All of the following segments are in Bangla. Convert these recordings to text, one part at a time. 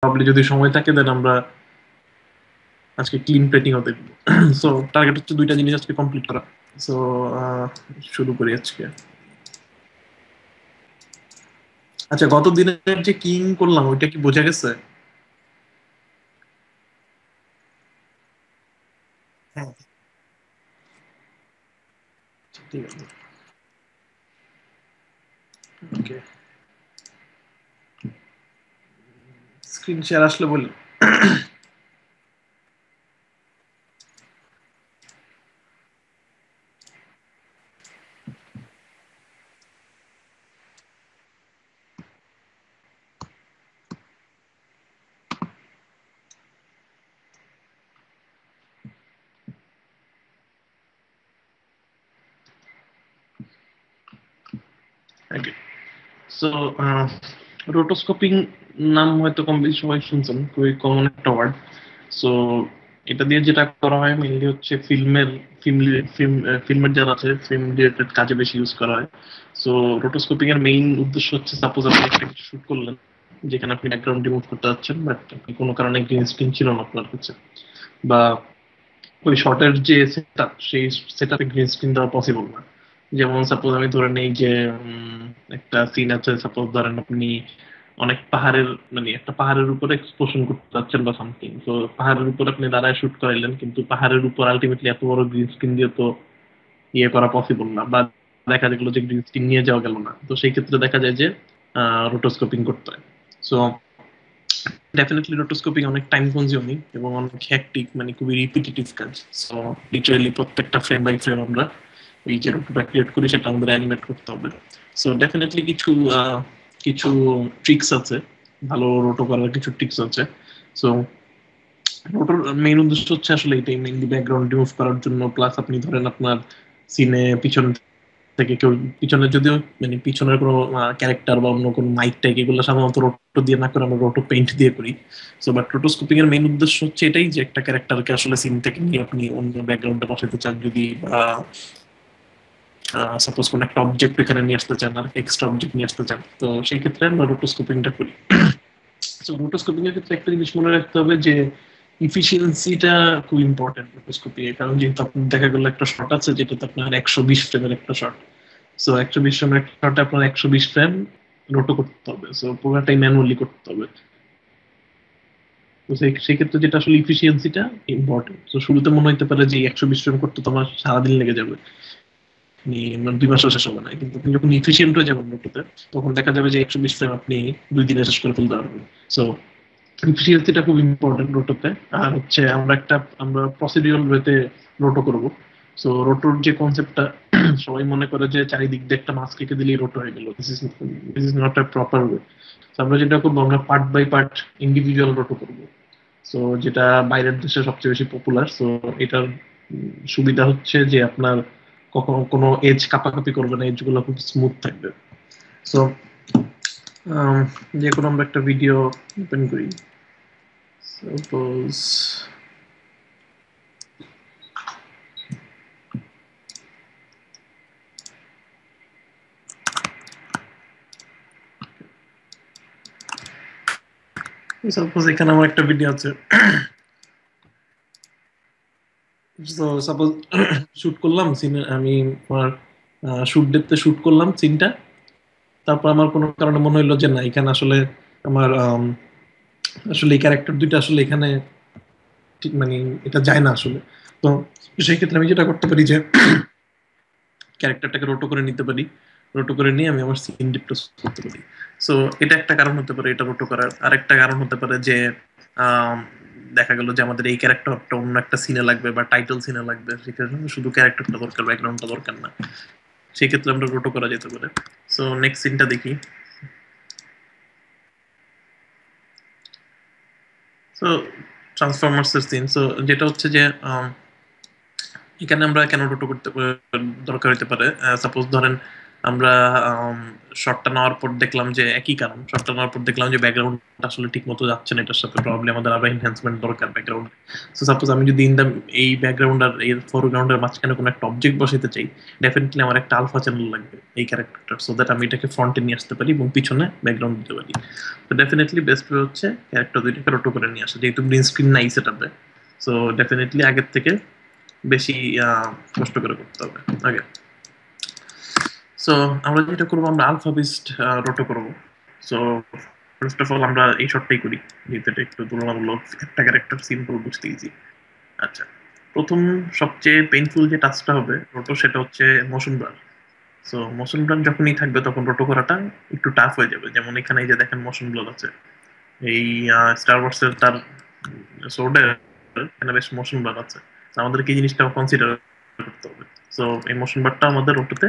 প্রবাবলি যদি সময় থাকে দেন আমরা আজকে ক্লিন প্লেটিং হতে দিব। সো টার্গেট হচ্ছে দুইটা জিনিস আজকে কমপ্লিট করা। সো শুরু করি আজকে। আচ্ছা, গত দিনের যে কিং করলাম ওইটা কি বোঝা গেছে? হ্যাঁ, ঠিক আছে। ওকে, স্ক্রিন শেয়ার আসলে বলি। ওকে, সো রোটোস্কোপিং নাম হয়তো কম বেশি সবাই শুনছেন, খুবই কমন একটা ওয়ার্ড। সো এটা দিয়ে যেটা করা হয় মেইনলি হচ্ছে ফিল্ম ফিল্মের যারা আছে ফিল্ম রিলেটেড কাজে বেশি ইউজ করা হয়। সো রোটোস্কোপিং এর মেইন উদ্দেশ্য হচ্ছে, সাপোজ আপনি একটা কিছু শুট করলেন যেখানে আপনি ব্যাকগ্রাউন্ড রিমুভ করতে যাচ্ছেন, বাট আপনি কোনো কারণে গ্রিন স্ক্রিন ছিল না আপনার কাছে, বা ওই শটের যে সেটআপ সেই সেটআপে গ্রিন স্ক্রিন দেওয়া পসিবল না। যেমন সাপোজ আমি ধরে নেই যে একটা সিন আছে, সাপোজ ধরেন আপনি অনেক পাহাড়ের মানে একটা পাহাড়ের উপরে এক্সপ্লোশন করতে যাচ্ছেন বা সামথিং, তো পাহাড়ের উপর আপনি দাঁড়ায় শুট করাইলেন, কিন্তু পাহাড়ের উপর আলটিমেটলি এত বড় গ্রিন স্ক্রিন দিয়ে তো ইয়ে করা পসিবল না, বা দেখা গেলো যে গ্রিন স্ক্রিন নিয়ে যাওয়া গেল না, তো সেই ক্ষেত্রে দেখা যায় যে রোটোস্কোপিং করতে হয়। সো ডেফিনেটলি রোটোস্কোপিং অনেক টাইম কনজিউমিং এবং অনেক হ্যাকটিক, মানে খুবই রিপিটিটিভ কাজ। সো লিটারালি প্রত্যেকটা ফ্রেম বাই ফ্রেম আমরা এই যে রোটোটা ক্রিয়েট করি সেটা আমাদের অ্যানিমেট করতে হবে। সো ডেফিনেটলি কিছু ট্রিক্স আছে, ভালো রোটো করার কিছু ট্রিক্স আছে। সো রোটোর মেইন উদ্দেশ্য হচ্ছে আসলে এটাই, মেইনলি ব্যাকগ্রাউন্ড রিমুভ করার জন্য, প্লাস আপনি ধরেন আপনার সিনে পিছন থেকে কেউ পিছনে যদিও মানে পিছনের কোনো ক্যারেক্টার বা অন্য কোনো মাইক টাইক এগুলো সাধারণত রোটো দিয়ে না করে আমরা রোটো পেইন্ট দিয়ে করি। সো বাট রোটোস্কোপিং এর মেইন উদ্দেশ্য হচ্ছে এটাই যে একটা ক্যারেক্টারকে আসলে সিন থেকে নিয়ে আপনি অন্য ব্যাকগ্রাউন্ডে বসাতে চান, যদি সাপোজ কোন একটা অবজেক্ট এখানে নিয়ে আসতে চান আর এক্সট্রা অবজেক্ট নিয়ে আসতে চান, তো সেই ক্ষেত্রে আমরা রোটোস্কোপিংটা করি। সো রোটোস্কোপিং এর ক্ষেত্রে একটা জিনিস মনে রাখতে হবে যে ইফিসিয়েন্সিটা খুব ইম্পর্টেন্ট রোটোস্কোপি এর, কারণ যেহেতু আপনার দেখা গেলো একটা শট আছে যেটাতে আপনার 120 ফ্রেমের একটা শট, সো 120 ফ্রেমের একটা শটে আপনার 120 ফ্রেম রোটো করতে হবে, সো পুরোটাই ম্যানুয়ালি করতে হবে। তো সেই ক্ষেত্রে যেটা আসলে ইফিসিয়েন্সিটা ইম্পর্টেন্ট। তো শুরুতে মনে হতে পারে যে 120 ফ্রেম করতে তো আমার সারাদিন লেগে যাবে, মানে 2 মাসও শেষ হবে না, কিন্তু আপনি যখন ইফিসিয়েন্ট হয়ে যাবেন রোটোতে তখন দেখা যাবে যে 120 ফ্রেম আপনি 2 দিনে শেষ করে ফেলতে পারবেন। সো এফিসিয়েন্সিটা খুব ইম্পর্টেন্ট রোটোতে। আর হচ্ছে আমরা প্রসিডিউরাল ওয়েতে রোটো করব। সো রোটোর যে কনসেপ্টটা, সবাই মনে করে যে চারিদিক দিয়ে একটা মাছ কেটে দিলেই রোটো হয়ে গেল, this is not a proper way. আমরা যেটা করবো, আমরা পার্ট বাই পার্ট ইন্ডিভিজুয়াল রোটো করবো। সো যেটা বাইরের দেশে সবচেয়ে বেশি পপুলার। সো এটার সুবিধা হচ্ছে যে আপনার কখনো কোনো এজ কাপাকাপি করবে না, এজ গুলো খুব স্মুথ থাকবে। সো যে কোনো আমরা একটা ভিডিও ওপেন করি, সাপোজ এখানে আমার একটা ভিডিও আছে। তো সাপোজ শুট করলাম সিনে, আমি আমার শুট ডেতে শুট করলাম সিনটা, তারপর আমার কোনো কারণে মনে হইলো যে না এখানে আসলে আমার আসলে এই ক্যারেক্টার দুইটা আসলে এখানে ঠিক মানে এটা যায় না আসলে। তো সেই ক্ষেত্রে আমি যেটা করতে পারি যে ক্যারেক্টারটাকে রোটো করে নিতে পারি, রোটো করে নিয়ে আমি আমার সিন ডিপ্রেস করতে পারি। সো এটা একটা কারণ হতে পারে এটা রোটো করার। আরেকটা কারণ হতে পারে যে আম, দেখা গেল যে আমাদের এই ক্যারেক্টারটা অন্য একটা সিনে লাগবে বা টাইটেল সিনে লাগবে, সেক্ষেত্রে শুধু ক্যারেক্টারটা দরকার, ব্যাকগ্রাউন্ডটা দরকার না, সেই ক্ষেত্রে আমরা রোটো করা যেতে পারে। সো নেক্সট সিনটা দেখি। সো ট্রান্সফরমার্স এর সিন, সো যেটা হচ্ছে যে এখানে আমরা কেন রোটো করতে দরকার হতে পারে, সাপোজ ধরেন আমরা শটটা নেওয়ার পর দেখলাম যে একই কারণ, শটটা নেওয়ার পর দেখলাম যে ব্যাকগ্রাউন্ড আসলে ঠিক মতো যাচ্ছে না, এটার সাথে প্রবলেম, আমাদের আবার এনহ্যান্সমেন্ট দরকার ব্যাকগ্রাউন্ড। সো সাপোজ আমি যদি ইন দ্য এই ব্যাকগ্রাউন্ড আর এর ফোরগ্রাউন্ডের মাঝখানে কোনো একটা অবজেক্ট বসাতে চাই, ডেফিনেটলি আমার একটা আলফা চ্যানেল লাগবে এই ক্যারেক্টারটার, সো দ্যাট আমি এটাকে ফ্রন্টে নিয়ে আসতে পারি এবং পিছনে ব্যাকগ্রাউন্ড দিতে পারি। তো ডেফিনেটলি বেস্ট ওয়ে হচ্ছে ক্যারেক্টার দুইটাকে রোটো করে নিয়ে আসা, যেহেতু গ্রিন স্ক্রিন নাই সেটাতে। সো ডেফিনেটলি আগের থেকে বেশি কষ্ট করে করতে হবে আগে। সো আমরা যেটা করবো, আমরা আলফা বেসড রোটো করবো। সো ফার্স্ট অফ অল আমরা এই শটটাই করি, যেহেতু এটা একটু তুলনামূলক একটা ক্যারেক্টার, সিম্পল, বুঝতে ইজি। আচ্ছা, প্রথম সবচেয়ে পেইনফুল যে টাস্কটা হবে রোটো, সেটা হচ্ছে motion blur. So motion blur যখনই থাকবে তখন রোটো করাটা একটু টাফ হয়ে যাবে। যেমন এখানে এই যে দেখেন মোশন ব্লার আছে, এই স্টার ওয়ার্সের তার সোর্ডের এখানে বেশ মোশন ব্লার আছে। তো আমাদেরকে এই জিনিসটা কনসিডার করতে হবে। সো এই মোশন ব্লারটা আমাদের রোটোতে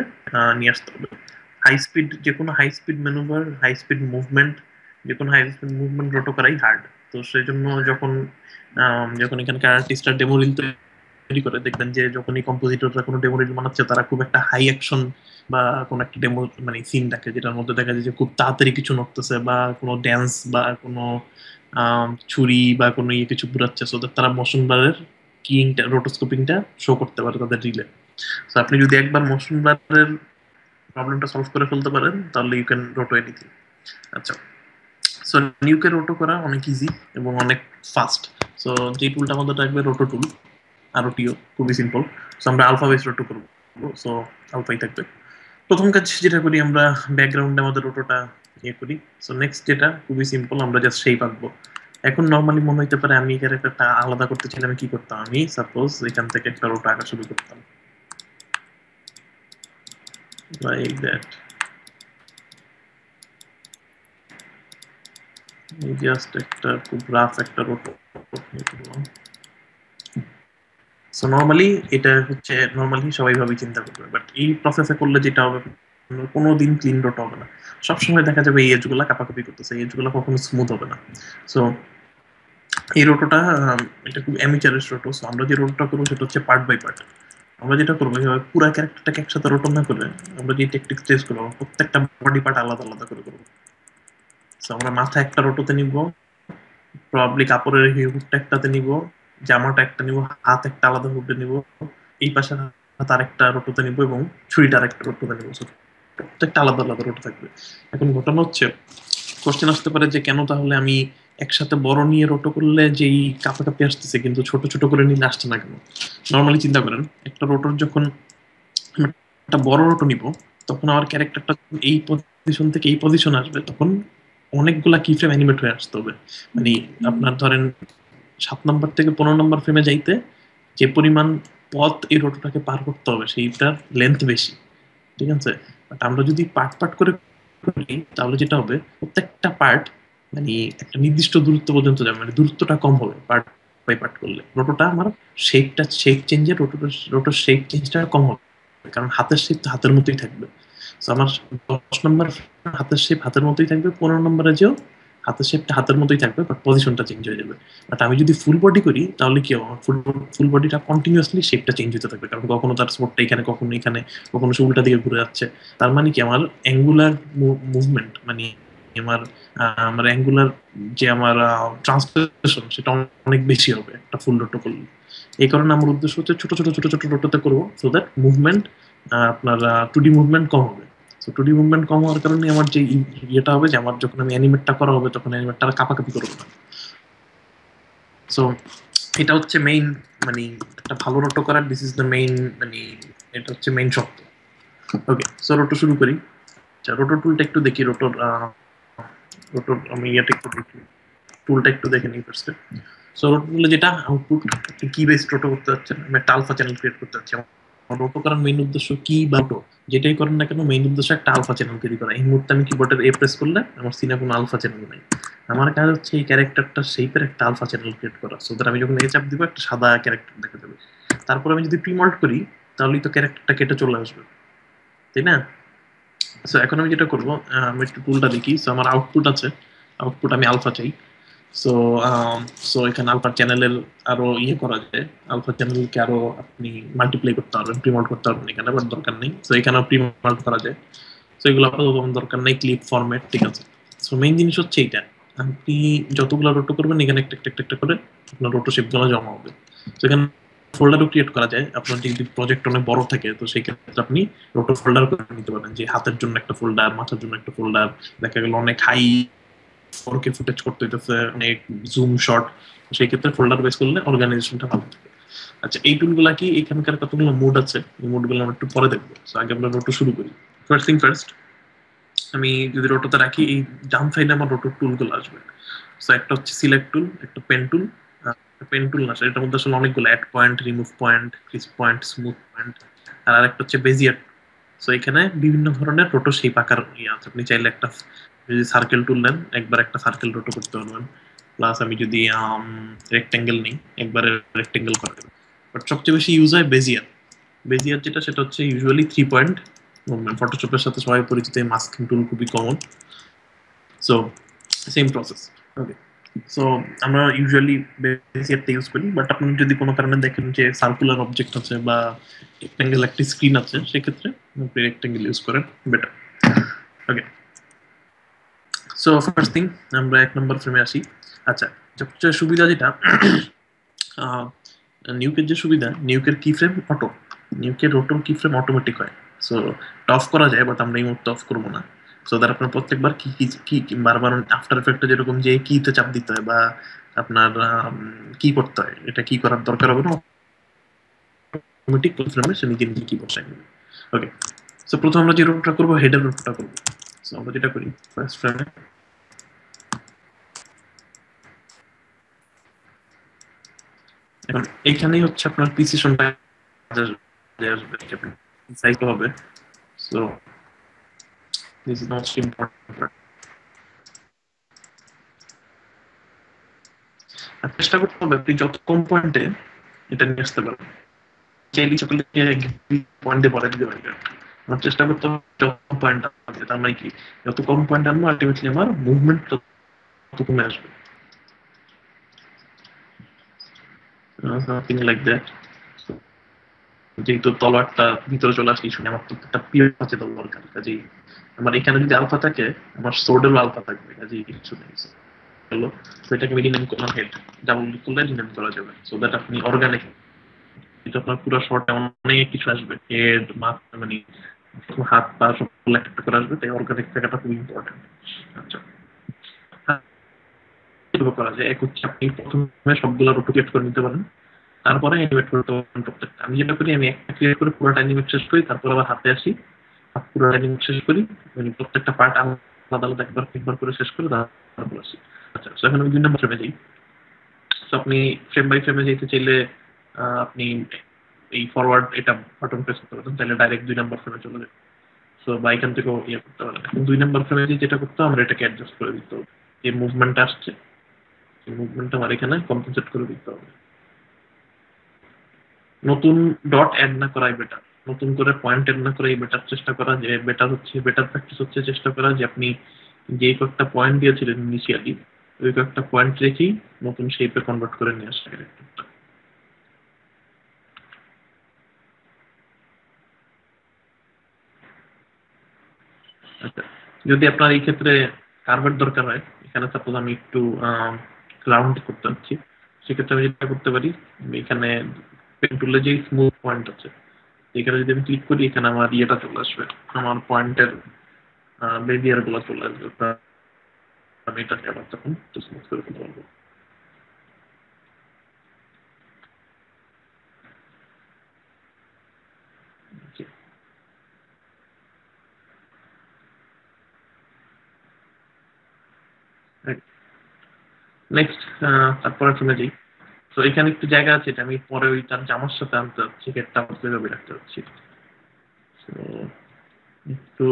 নিয়ে আসতে হবে। হাই স্পিড, যে কোনো high speed manoeuvre, high speed movement, যে কোনো হাই স্পিড মুভমেন্ট রোটো করাই হার্ড। তো সেই জন্য যখন যখন এখানকার আর্টিস্টরা ডেমো রিল তৈরি করে, দেখবেন যে যখনই কম্পোজিটররা কোনো ডেমো রিল বানাচ্ছে, তারা খুব একটা হাই অ্যাকশন বা কোনো একটা ডেমো মানে সিন থাকে যেটার মধ্যে দেখা যায় যে খুব তাড়াতাড়ি কিছু নড়তেছে বা কোনো ড্যান্স বা কোনো ছুরি বা কোনো ইয়ে কিছু ঘুরাচ্ছে, সো তারা মোশন ব্লারের কিংটা, রোটোস্কোপিংটা শো করতে পারে তাদের রিলে। তো আপনি যদি একবার মোশন ব্লারের প্রবলেমটা সলভ করে ফেলতে পারেন, তাহলে ইউ ক্যান রোটো এনিথিং। আচ্ছা, সো নিউকে রোটো করা অনেক ইজি এবং অনেক ফাস্ট। সো যে টুলটা আমাদের থাকবে রোটো টুল, আর ওটিও খুবই সিম্পল। সো আমরা আলফা বেস রোটো করবো, সো আলফাই থাকবে। প্রথম কাজ যেটা করি, আমরা ব্যাকগ্রাউন্ডে আমাদের রোটোটা ইয়ে করি। সো নেক্সট যেটা খুবই সিম্পল, আমরা জাস্ট শেপ আঁকবো। এখন নর্মালি মনে হইতে পারে আমি ক্যারেক্টারটা আলাদা করতে চাইলে আমি কি করতাম, আমি সাপোজ এখান থেকে একটা রোটো আঁকা শুরু করতাম, লাইক দ্যাট। জাস্ট একটা খুব রাফ একটা রোটো করলাম। সো নর্মালি এটা হচ্ছে, নর্মালি সবাই ভাবে চিন্তা করবে, বাট এই প্রসেসে করলে যেটা হবে, কোনো দিন ক্লিন রোট হবে না। সবসময় দেখা যাবে এই এজগুলা কাপাকাপি করতেছে, এই এজগুলা কখনো স্মুথ হবে না। সো এই রোটোটা এটা খুব অ্যামেচারিশ রোটো। সো আমরা যে রোটোটা করবো সেটা হচ্ছে পার্ট বাই পার্ট। আমরা যেটা করবো, এভাবে পুরো ক্যারেক্টারটাকে একসাথে রোটো না করে আমরা যে টেকটিক্স চেস করবো, প্রত্যেকটা বডি পার্ট আলাদা আলাদা করে করবো। সো আমরা মাথা একটা রোটোতে নিব, প্রবাবলি কাপড়ের এই হুকটা একটাতে নিব, জামাটা একটা নিব, হাত একটা আলাদা হুডে নিব, এই পাশে হাত আরেকটা রোটোতে নিব এবং ছুরিটা আরেকটা রোটোতে নিব। প্রত্যেকটা আলাদা আলাদা রোটো থাকবে। এখন ঘটনা হচ্ছে, কোশ্চেন আসতে পারে যে কেন তাহলে আমি একসাথে বড় নিয়ে রোটো করলে যেই কাপাকাপি আসতেছে, কিন্তু ছোট ছোট করে নিলে আসছে না কেন? নর্মালি চিন্তা করেন, একটা রোটোর যখন আমি একটা বড় রোটো নিব, তখন আমার ক্যারেক্টারটা এই পজিশন থেকে এই পজিশন আসবে, তখন অনেকগুলা কি ফ্রেম অ্যানিমেট হয়ে আসতে হবে। মানে আপনার ধরেন 7 নম্বর থেকে 15 নম্বর ফ্রেমে যাইতে যে পরিমাণ পথ এই রোটোটাকে পার করতে হবে, সেইটার লেন্থ বেশি, ঠিক আছে? বাট আমরা যদি পার্ট পার্ট করে করি, তাহলে যেটা হবে, প্রত্যেকটা পার্ট মানে একটা নির্দিষ্ট দূরত্ব পর্যন্ত যাবে, মানে দূরত্বটা কম হবে পার্ট বাই পার্ট করলে। রোটোটা আমার শেপ চেঞ্জের, রোটোর শেপ চেঞ্জটা কম হবে, কারণ হাতের শেপ তো হাতের মতোই থাকবে। তো আমার 10 নম্বর হাতের শেপ হাতের মতোই থাকবে, 15 নম্বরে যেও হাতের শেপটা হাতের মতোই থাকবে, বাট পজিশনটা চেঞ্জ হয়ে যাবে। বাট আমি যদি ফুল বডি করি, তাহলে কি হবে, আমার ফুল বডিটা কন্টিনিউয়াসলি শেপটা চেঞ্জ হতে থাকবে, কারণ কখনো তার স্পটটা এখানে, কখনো এখানে, কখনো সে উল্টা দিকে ঘুরে যাচ্ছে। তার মানে কি, আমার অ্যাঙ্গুলার মুভমেন্ট, মানে আমার আমার অ্যাঙ্গুলার যে আমার ট্রান্সলেশন, সেটা অনেক বেশি হবে একটা ফুল রোটো করলে। এই কারণে আমার উদ্দেশ্য হচ্ছে ছোট ছোট ছোট ছোট রোটোতে করবো, সো দ্যাট মুভমেন্ট, আপনার 2D মুভমেন্ট কম হবে। সো 2D মুভমেন্ট কম হওয়ার কারণে আমার যে ইয়েটা হবে, যে আমার যখন আমি অ্যানিমেটটা করা হবে, তখন অ্যানিমেটটা কাপাকাপি করবে না। সো এটা হচ্ছে মেইন, মানে একটা ভালো রোটো করার, দিস ইজ দ্য মেইন, মানে এটা হচ্ছে মেইন শর্ত। ওকে, সো রোটো শুরু করি। আচ্ছা, রোটো টুলটা একটু দেখি, রোটোর আমি ইয়েটা একটু দেখি, টুলটা একটু দেখে নিই ফার্স্টে। সো রোটো টুলে যেটা আউটপুট, কি বেস রোটো করতে যাচ্ছেন, আমি একটা আলফা চ্যানেল ক্রিয়েট করতে যাচ্ছি। আমার রোটো করার মেইন উদ্দেশ্য কি বা রোটো যেটাই করেন না কেন, মেইন উদ্দেশ্য একটা আলফা চ্যানেল তৈরি করা। এই মুহূর্তে আমি কিবোর্ডের এ প্রেস করলে আমার সিনে কোনো আলফা চ্যানেল নাই। আমার কাজ হচ্ছে এই ক্যারেক্টারটা শেপের একটা আলফা চ্যানেল ক্রিয়েট করা, সো দ্যাট আমি যখন এ চাপ দিব, একটা সাদা ক্যারেক্টার দেখা যাবে। তারপর আমি যদি প্রিমল্ট করি, তাহলেই তো ক্যারেক্টারটা কেটে চলে আসবে, তাই না? সো এখন আমি যেটা করবো, আমি একটু টুলটা দেখি। সো আমার আউটপুট আছে, আউটপুট আমি আলফা চাই। সো সো এখানে আলফা চ্যানেলের আরো ইয়ে করা যায়, আলফা চ্যানেলকে আরো আপনি মাল্টিপ্লাই করতে পারবেন, প্রিমোট করতে পারবেন এখানে, বাট দরকার নেই। সো এখানেও প্রিমোট করা যায়। সো এগুলো আপাতত দরকার নেই, ক্লিপ ফরম্যাট ঠিক আছে। সো মেইন জিনিস হচ্ছে এইটা, আপনি যতগুলো রোটো করবেন এখানে একটা একটা একটা করে আপনার রোটো শেপ গুলো জমা হবে। তো এখানে ফোল্ডারও ক্রিয়েট করা যায়। আপনার যদি প্রজেক্ট অনেক বড় থাকে তো সেই ক্ষেত্রে আপনি রোটো ফোল্ডার করে নিতে পারেন, যে হাতের জন্য একটা ফোল্ডার, মাথার জন্য একটা ফোল্ডার, দেখা গেল অনেক হাই 4K ফুটেজ করতে হইতেছে, অনেক জুম শট, সেই ক্ষেত্রে ফোল্ডার বেস করলে অর্গানাইজেশনটা ভালো থাকে। আচ্ছা, এই টুলগুলা কি, এখানকার কতগুলো মোড আছে, এই মোডগুলো আমরা একটু পরে দেখবো। So, আগে আমরা রোটো শুরু করি। ফার্স্ট থিং ফার্স্ট, আমি যদি রোটোতে রাখি, এই ডান সাইডে আমার রোটোর টুলগুলো আসবে। সো একটা হচ্ছে সিলেক্ট টুল, একটা পেন টুল। পেন টুল না, এটার মধ্যে আসলে অনেকগুলো add point, remove point, crease point, smooth point, আর আরেকটা হচ্ছে বেজিয়ার। সো এখানে বিভিন্ন ধরনের রোটো শেপ আকার ইয়ে আছে। আপনি চাইলে একটা যদি সার্কেল টুল নেন, একবার একটা সার্কেল রোটো করতে পারবেন। প্লাস আমি যদি রেক্টেঙ্গেল নিই, একবারে রেক্টেঙ্গেল করে দেবেন। বাট সবচেয়ে বেশি ইউজ হয় বেজিয়ার। বেজিয়ার যেটা, সেটা হচ্ছে ইউজুয়ালি 3 পয়েন্ট মুভমেন্ট। ফটোশপের সাথে সবাই পরিচিত এই মাস্কিং টুল খুবই common. So same process. Okay, so আমরা ইউজুয়ালি বেজিয়ারটা ইউজ করি, বাট আপনি যদি কোনো কারণে দেখেন যে সার্কুলার অবজেক্ট আছে বা রেক্টেঙ্গেল একটি স্ক্রিন আছে, সেক্ষেত্রে আপনি রেক্টেঙ্গেল ইউজ করেন বেটার। ওকে, সো ফার্স্ট থিং, আমরা 1 নম্বর ফ্রেমে আসি। আচ্ছা, সবচেয়ে সুবিধা যেটা, নিউকের যে সুবিধা, নিউকের কি ফ্রেম অটো, নিউকের রোটোর কি ফ্রেম অটোমেটিক হয়। সো অফ করা যায়, বাট আমরা এই মুহূর্তে অফ করবো না। সো দ্যাট আপনার প্রত্যেকবার কি কি কি বারবার আফটার এফেক্টে যেরকম যে কিতে চাপ দিতে হয় বা আপনার কি করতে হয়, এটা কি করার দরকার হবে না, অটোমেটিক ফ্রেমে সে নিজে নিজে কি বসায় নেবে। ওকে, সো প্রথম আমরা যে রোটটা করবো, হেডের রোটটা করবো। সো আমরা যেটা করি, ফার্স্ট ফ্রেমে এখন এইখানেই হচ্ছে আপনার প্রিসিশনটা আসবে হবে। So this is most important. আর চেষ্টা করতে হবে আপনি যত কম পয়েন্টে এটা নিয়ে আসতে পারেন। চাইলে সকলে পয়েন্টে পরে দিতে পারবেন। আমার চেষ্টা করতে হবে যত পয়েন্ট আছে, তার মানে কি, যত কম পয়েন্ট আনবো আলটিমেটলি আমার মুভমেন্ট তত কমে আসবে। Something like that. যেহেতু তলোয়ারটা ভিতরে চলে আসলে শুনে আমার তো একটা পিও আছে তলোয়ার, কাজেই আমার এখানে যদি আলফা থাকে, আমার সোর্ডেরও আলফা থাকবে, কাজেই কিছু নেই। হলো, তো এটাকে আমি রিনেম করলাম হেড। ডাবল ক্লিক করলে রিনেম করা যাবে, সো দ্যাট আপনি অর্গানিক, এটা আপনার পুরো শর্টে অনেক কিছু আসবে, হেড মাথা মানে হাত পা সব একটা করে আসবে, তাই অর্গানিক থাকাটা খুব ইম্পর্টেন্ট। আচ্ছা, এভাবে করা যায়। এক হচ্ছে আপনি প্রথমে সবগুলো রোটো ক্রিয়েট করে নিতে পারেন, তারপরে অ্যানিমেট করতে পারেন প্রত্যেকটা। আমি যেটা করি, আমি একটা ক্রিয়েট করে পুরোটা অ্যানিমেট শেষ করি, তারপর আবার হাতে আসি, পুরো অ্যানিমেট শেষ করি, মানে প্রত্যেকটা পার্ট আলাদা আলাদা একবার একবার করে শেষ করে তারপর আসি। আচ্ছা, এখন আমি 2 নম্বর ফ্রেমে যাই। তো আপনি ফ্রেম বাই ফ্রেমে যেতে চাইলে আপনি এই ফরওয়ার্ড এটা বাটন প্রেস করতে পারেন, তাহলে ডাইরেক্ট 2 নম্বর ফ্রেমে চলে যাবে। সো বা এখান থেকেও ইয়ে করতে পারেন। এখন 2 নম্বর ফ্রেমে যেটা করতে হবে, আমরা এটাকে অ্যাডজাস্ট করে দিতে হবে। যে মুভমেন্টটা আসছে, সেই মুভমেন্টটা আমার এখানে কম্পেনসেট করে দিতে হবে। নতুন ডট অ্যাড না করাই বেটার, নতুন করে পয়েন্ট অ্যাড না করাই বেটার। চেষ্টা করা যে বেটার হচ্ছে, বেটার প্র্যাকটিস হচ্ছে চেষ্টা করা যে আপনি যে কয়েকটা পয়েন্ট দিয়েছিলেন ইনিশিয়ালি, ওই কয়েকটা পয়েন্ট রেখেই নতুন শেপে কনভার্ট করে নিয়ে আসা। আচ্ছা, যদি আপনার এই ক্ষেত্রে কার্ভের দরকার হয়, এখানে সাপোজ আমি একটু রাউন্ড করতে চাচ্ছি, সেক্ষেত্রে আমি যেটা করতে পারি, আমি এখানে পেন টুলে যে স্মুথ পয়েন্ট আছে, এখানে যদি আমি ক্লিক করি, এখানে আমার ইয়েটা চলে আসবে, আমার পয়েন্টের বেজিয়ার গুলো চলে আসবে। আমি এটাকে আবার তখন স্মুথ করে ফেলতে পারবো। নেক্সট, তারপরে চলে যাই। তো এখানে একটু জায়গা আছে, এটা আমি পরে ওই তার জামার সাথে আনতে যাচ্ছি, এটা আমার যেভাবে রাখতে যাচ্ছি। তো একটু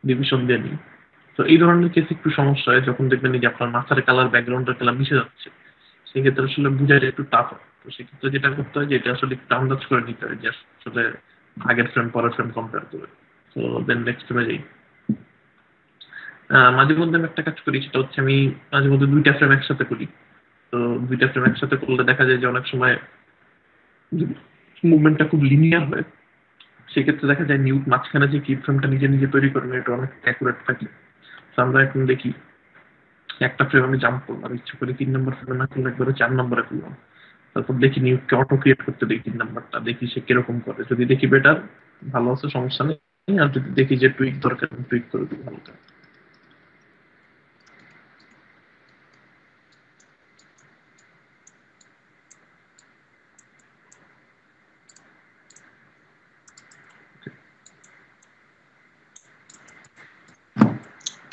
ডিভিশন দিয়ে নিই। তো এই ধরনের কেস একটু সমস্যা হয় যখন দেখবেন যে আপনার মাথার কালার ব্যাকগ্রাউন্ডের কালার মিশে যাচ্ছে, সেক্ষেত্রে আসলে বুঝাটা একটু টাফ হয়। তো সেক্ষেত্রে যেটা করতে হয়, যে এটা আসলে একটু আন্দাজ করে নিতে হয় যে আসলে আগের ফ্রেম পরের ফ্রেম কম্পেয়ার করে। তো দেন নেক্সট ফ্রেমে যাই। মাঝে মধ্যে আমি একটা কাজ করি, সেটা হচ্ছে আমি মাঝে মধ্যে দুইটা ফ্রেম একসাথে করি। তো দুইটা ফ্রেম একসাথে করলে দেখা যায় যে অনেক সময় মুভমেন্টটা খুব লিনিয়ার হয়। সেক্ষেত্রে দেখা যায় নিউট মাঝখানে যে কি ফ্রেমটা নিজে নিজে তৈরি করবে এটা অনেক অ্যাকুরেট থাকে। তো আমরা এখন দেখি একটা ফ্রেম আমি জাম্প করলাম, ইচ্ছা করে 3 নম্বর ফ্রেমে না করলে একবারে 4 নম্বরে করলাম। তারপর দেখি নিউটকে অটো ক্রিয়েট করতে দেখি 3 নাম্বারটা, দেখি সে কিরকম করে। যদি দেখি বেটার, ভালো আছে, সমস্যা নেই। আর যদি দেখি যে টুইক দরকার, টুইক করে দিই হালকা।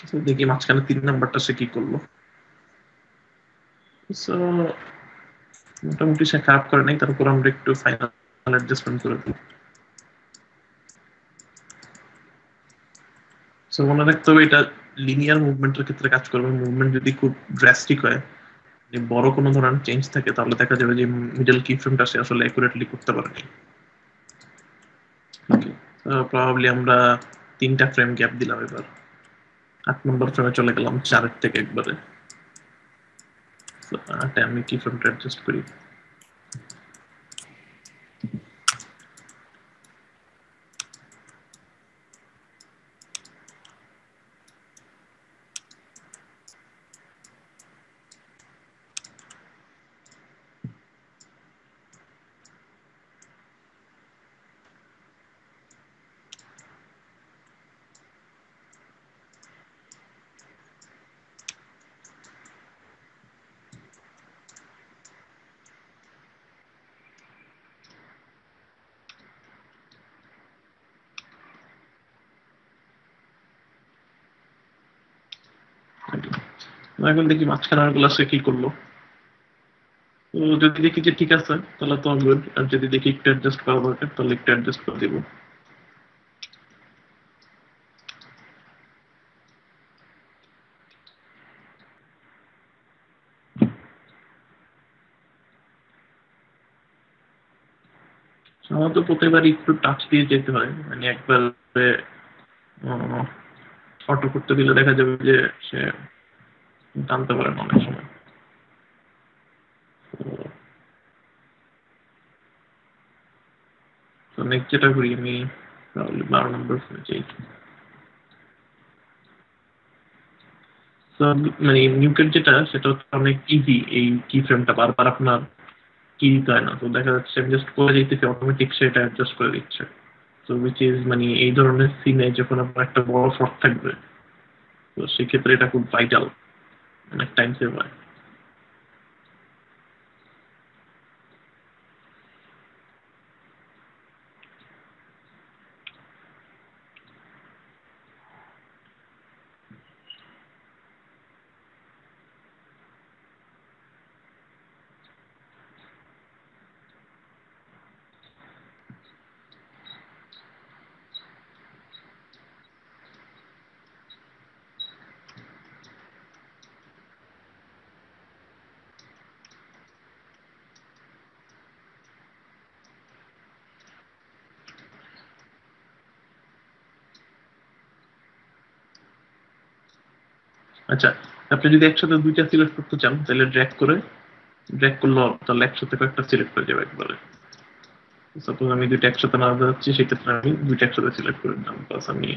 তো দেখি মাঝখানে 3 নাম্বারটা সে কি করলো। সো মোটামুটি সে খারাপ করে নাই, তারপর আমরা একটু ফাইনাল অ্যাডজাস্টমেন্ট করে দিই। সো মনে রাখতে হবে এটা লিনিয়ার মুভমেন্টের ক্ষেত্রে কাজ করবে। মুভমেন্ট যদি খুব ড্রাস্টিক হয়, যে বড় কোনো ধরনের চেঞ্জ থাকে, তাহলে দেখা যাবে যে মিডল কি ফ্রেমটা সে আসলে অ্যাকুরেটলি করতে পারেনি। ওকে, প্রবাবলি আমরা 3টা ফ্রেম গ্যাপ দিলাম। এবার 8 নম্বর ফ্রেমে চলে গেলাম 4-এর থেকে একবারে। তো 8-এ আমি কি ফ্রেমটা অ্যাডজাস্ট করি। এখন দেখি মাঝখানে গুলো সে কি করলো। তো যদি দেখি যে ঠিক আছে তাহলে তো গুড, আর যদি দেখি একটু অ্যাডজাস্ট করা দরকার তাহলে একটু অ্যাডজাস্ট করে দিব। আমার তো প্রতিবার একটু টাচ দিয়ে যেতে হয়, মানে একবার অটো করতে দিলে দেখা যাবে যে সে টানতে পারে না অনেক সময়। তো নেক্সট যেটা করি আমি, তাহলে 12 নম্বর চাই। তো মানে নিউকের যেটা, সেটা হচ্ছে অনেক ইজি। এই কি ফ্রেমটা বারবার আপনার কি দিতে হয় না, তো দেখা যাচ্ছে আমি জাস্ট করে দিতেছি, অটোমেটিক সেটা অ্যাডজাস্ট করে দিচ্ছে। তো উইচ ইজ মানে এই ধরনের সিনে যখন আপনার একটা বড় শট থাকবে, তো সেক্ষেত্রে এটা খুব ভাইটাল, অনেক টাইম সেভ হয়। আচ্ছা, আপনি যদি একসাথে দুইটা সিলেক্ট করতে চান তাহলে ড্র্যাগ করলে তাহলে একসাথে কয়েকটা সিলেক্ট হয়ে যাবে একবারে। সাপোজ আমি দুইটা একসাথে না যাচ্ছি, সেক্ষেত্রে আমি দুইটা একসাথে সিলেক্ট করে দিলাম। প্লাস আমি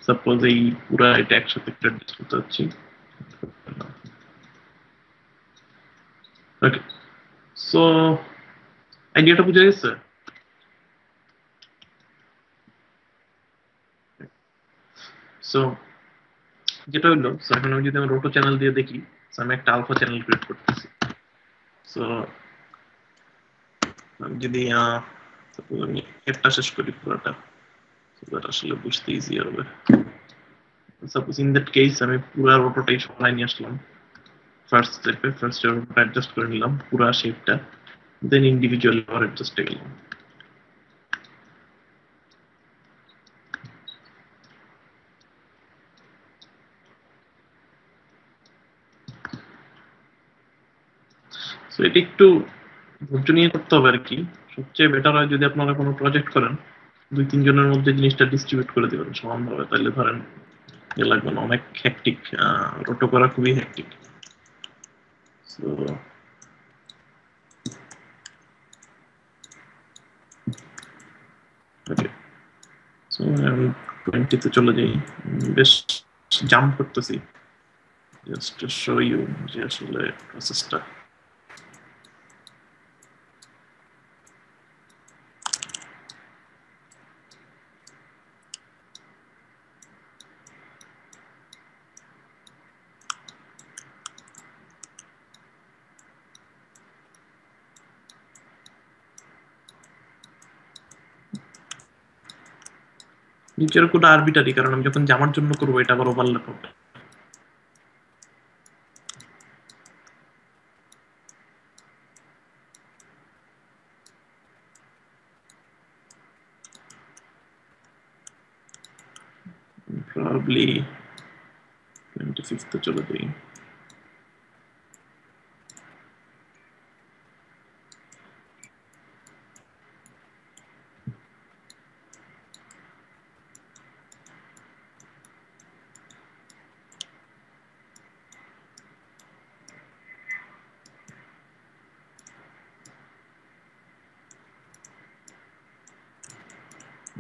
সাপোজ এই পুরা এটা একসাথে অ্যাডজাস্ট করতে যাচ্ছি। ওকে, সো আইডিয়াটা বুঝে গেছে। সো যেটা হইলো, সো এখন আমি যদি আমার রোটো চ্যানেল দিয়ে দেখি, সো আমি একটা আলফা চ্যানেল ক্রিয়েট করতেছি। সো আমি যদি সাপোজ আমি একটা শেষ করি পুরোটা, আসলে বুঝতে ইজি হবে। সাপোজ ইন দ্যাট কেস আমি পুরো রোটোটাই সরাই নিয়ে আসলাম। ফার্স্ট স্টেপে ফার্স্ট রোটোটা অ্যাডজাস্ট করে নিলাম পুরো শেপটা, দেন ইন্ডিভিজুয়ালি আবার অ্যাডজাস্টে গেলাম। সো এটা একটু ধৈর্য নিয়ে করতে হবে আর কি। সবচেয়ে বেটার হয় যদি আপনারা কোনো প্রজেক্ট করেন, 2-3 জনের মধ্যে জিনিসটা ডিস্ট্রিবিউট করে দেবেন সমানভাবে। তাহলে ধরেন এ লাগবে না, অনেক হ্যাকটিক, রোটো করা খুবই হ্যাকটিক। সো ওকে, সো আমি 20 তে চলে যাই। বেশ জাম্প করতেছি জাস্ট টু শো ইউ যে আসলে প্রসেসটা। নিচের কোডটা আরবিটারি, কারণ আমি যখন জামার জন্য করবো এটা আবার ওভারল্যাপ হবে। প্রবাবলি 25তে চলে যাই।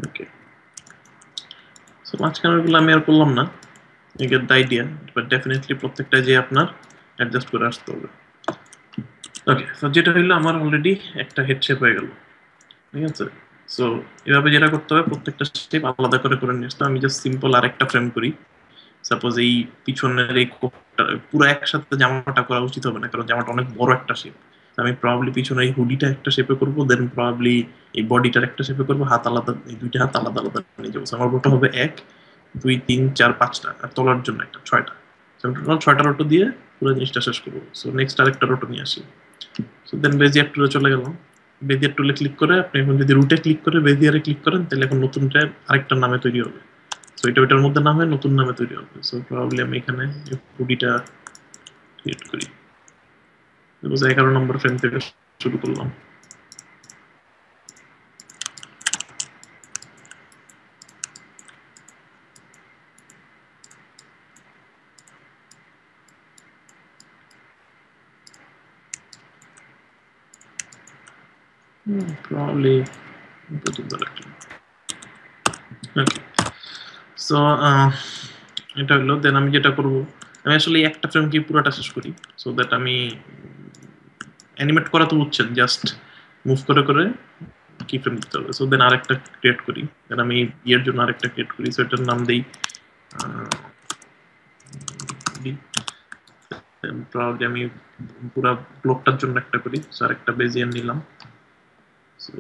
ওকে, সো মাঝখানেরগুলো আমি আর করলাম না, you get the idea, but definitely প্রত্যেকটা যে আপনার অ্যাডজাস্ট করে আসতে হবে। ওকে, সো যেটা হইলো আমার অলরেডি একটা হেড শেপ হয়ে গেল, ঠিক আছে। সো এভাবে যেটা করতে হবে প্রত্যেকটা শেপ আলাদা করে করে নিয়ে আসতে হবে। আমি জাস্ট সিম্পল আরেকটা ফ্রেম করি। সাপোজ এই পিছনের এই কোটটা পুরো একসাথে জামাটা করা উচিত হবে না, কারণ জামাটা অনেক বড় একটা শেপ। আমি প্রবাবলি পিছনে এই হুডিটা একটা শেপে করবো, দেন প্রবাবলি এই বডিটার একটা শেপে করবো, হাত আলাদা, এই দুইটা হাত আলাদা আলাদা নিয়ে যাবো। So আমার রোটো হবে 1 2 3 4 5টা, আর তলার জন্য একটা 6টা। টোটাল 6টা রোটো দিয়ে পুরো জিনিসটা শেষ করবো। সো নেক্সট আরেকটা রোটো নিয়ে আসি। সো দেন বেজিয়ার টুলে চলে গেলাম। বেজিয়ার টুলে ক্লিক করে আপনি এখন যদি রুটে ক্লিক করে বেজিয়ারে ক্লিক করেন, তাহলে এখন নতুন ট্যাব আরেকটা নামে তৈরি হবে। সো এটা ওইটার মধ্যে নাম হয়, নতুন নামে তৈরি হবে। সো প্রবাবলি আমি এখানে হুডিটা ক্রিয়েট করি। 11 নম্বর ফ্রেম থেকে শুরু করলাম। প্রবাবলি পর্যন্ত রাখলাম। ওকে, সো এটা হলো। দেন আমি যেটা করব, আমি আসলে এই একটা ফ্রেমকে পুরোটা শেষ করি, সো দ্যাট আমি অ্যানিমেট করা তো বুঝছেন, জাস্ট মুভ করে করে কি ফ্রেম দিতে হবে। সো দেন আরেকটা ক্রিয়েট করি, দেন আমি ইয়ের জন্য আরেকটা ক্রিয়েট করি। সো এটার নাম দেই প্রবাবলি আমি পুরো ব্লকটার জন্য একটা করি। সো আরেকটা বেজিয়ান নিলাম। সো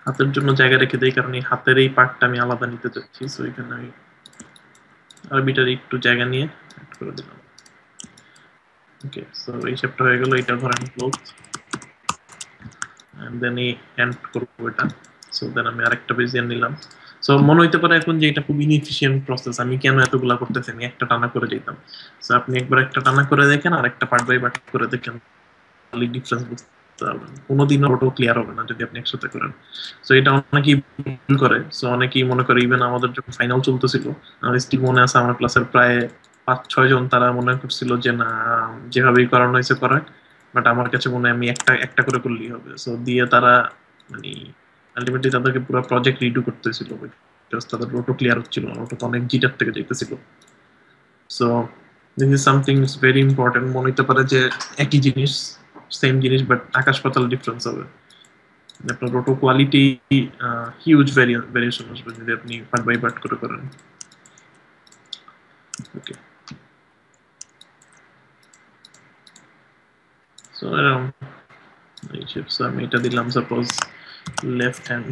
হাতের জন্য জায়গা রেখে দেই, কারণ এই হাতের এই পার্টটা আমি আলাদা নিতে চাচ্ছি। সো এখানে আমি আরবিটার একটু জায়গা নিয়ে অ্যাড করে দিলাম। ওকে, সো এই শেপটা হয়ে গেল। এটা ধরেন ক্লোজ, এন্ড দেন এই হ্যান্ড করবো এটা। সো দেন আমি আরেকটা বেজিয়ান নিলাম। সো মনে হইতে পারে এখন যে এটা খুব ইনএফিশিয়েন্ট প্রসেস, আমি কেন এতগুলা করতেছি, আমি একটা টানা করে যেতাম। সো আপনি একবার একটা টানা করে দেখেন আর একটা পার্ট বাই পার্ট করে দেখেন, ডিফারেন্স বুঝতে পারবেন। কোনোদিনও ওটাও ক্লিয়ার হবে না যদি আপনি একসাথে করেন। সো এটা অনেকেই ভুল করে। সো অনেকেই মনে করে, ইভেন আমাদের যখন ফাইনাল চলতেছিল, আমার স্টিল মনে আছে আমার ক্লাসের প্রায় 5-6 জন তারা মনে করছিল যে না, যেভাবেই করানো হয়েছে করাক। বাট আমার কাছে মনে হয় আমি একটা একটা করে করলেই হবে। সো দিয়ে তারা মানে আলটিমেটলি তাদেরকে পুরো প্রজেক্ট রিডু করতে হয়েছিল, জাস্ট তাদের রোটো ক্লিয়ার হচ্ছিল না, ওটা তো অনেক জিটার থেকে যেতেছিল। So this is something is very important. মনে হতে পারে যে একই জিনিস, সেম জিনিস, বাট আকাশ পাতাল ডিফারেন্স হবে। আপনার রোটো কোয়ালিটি হিউজ ভেরিয়েশন আসবে যদি আপনি পার্ট বাই পার্ট করে করেন। ওকে, সো এরকম এই শেপস আমি এটা দিলাম সাপোজ লেফট হ্যান্ড,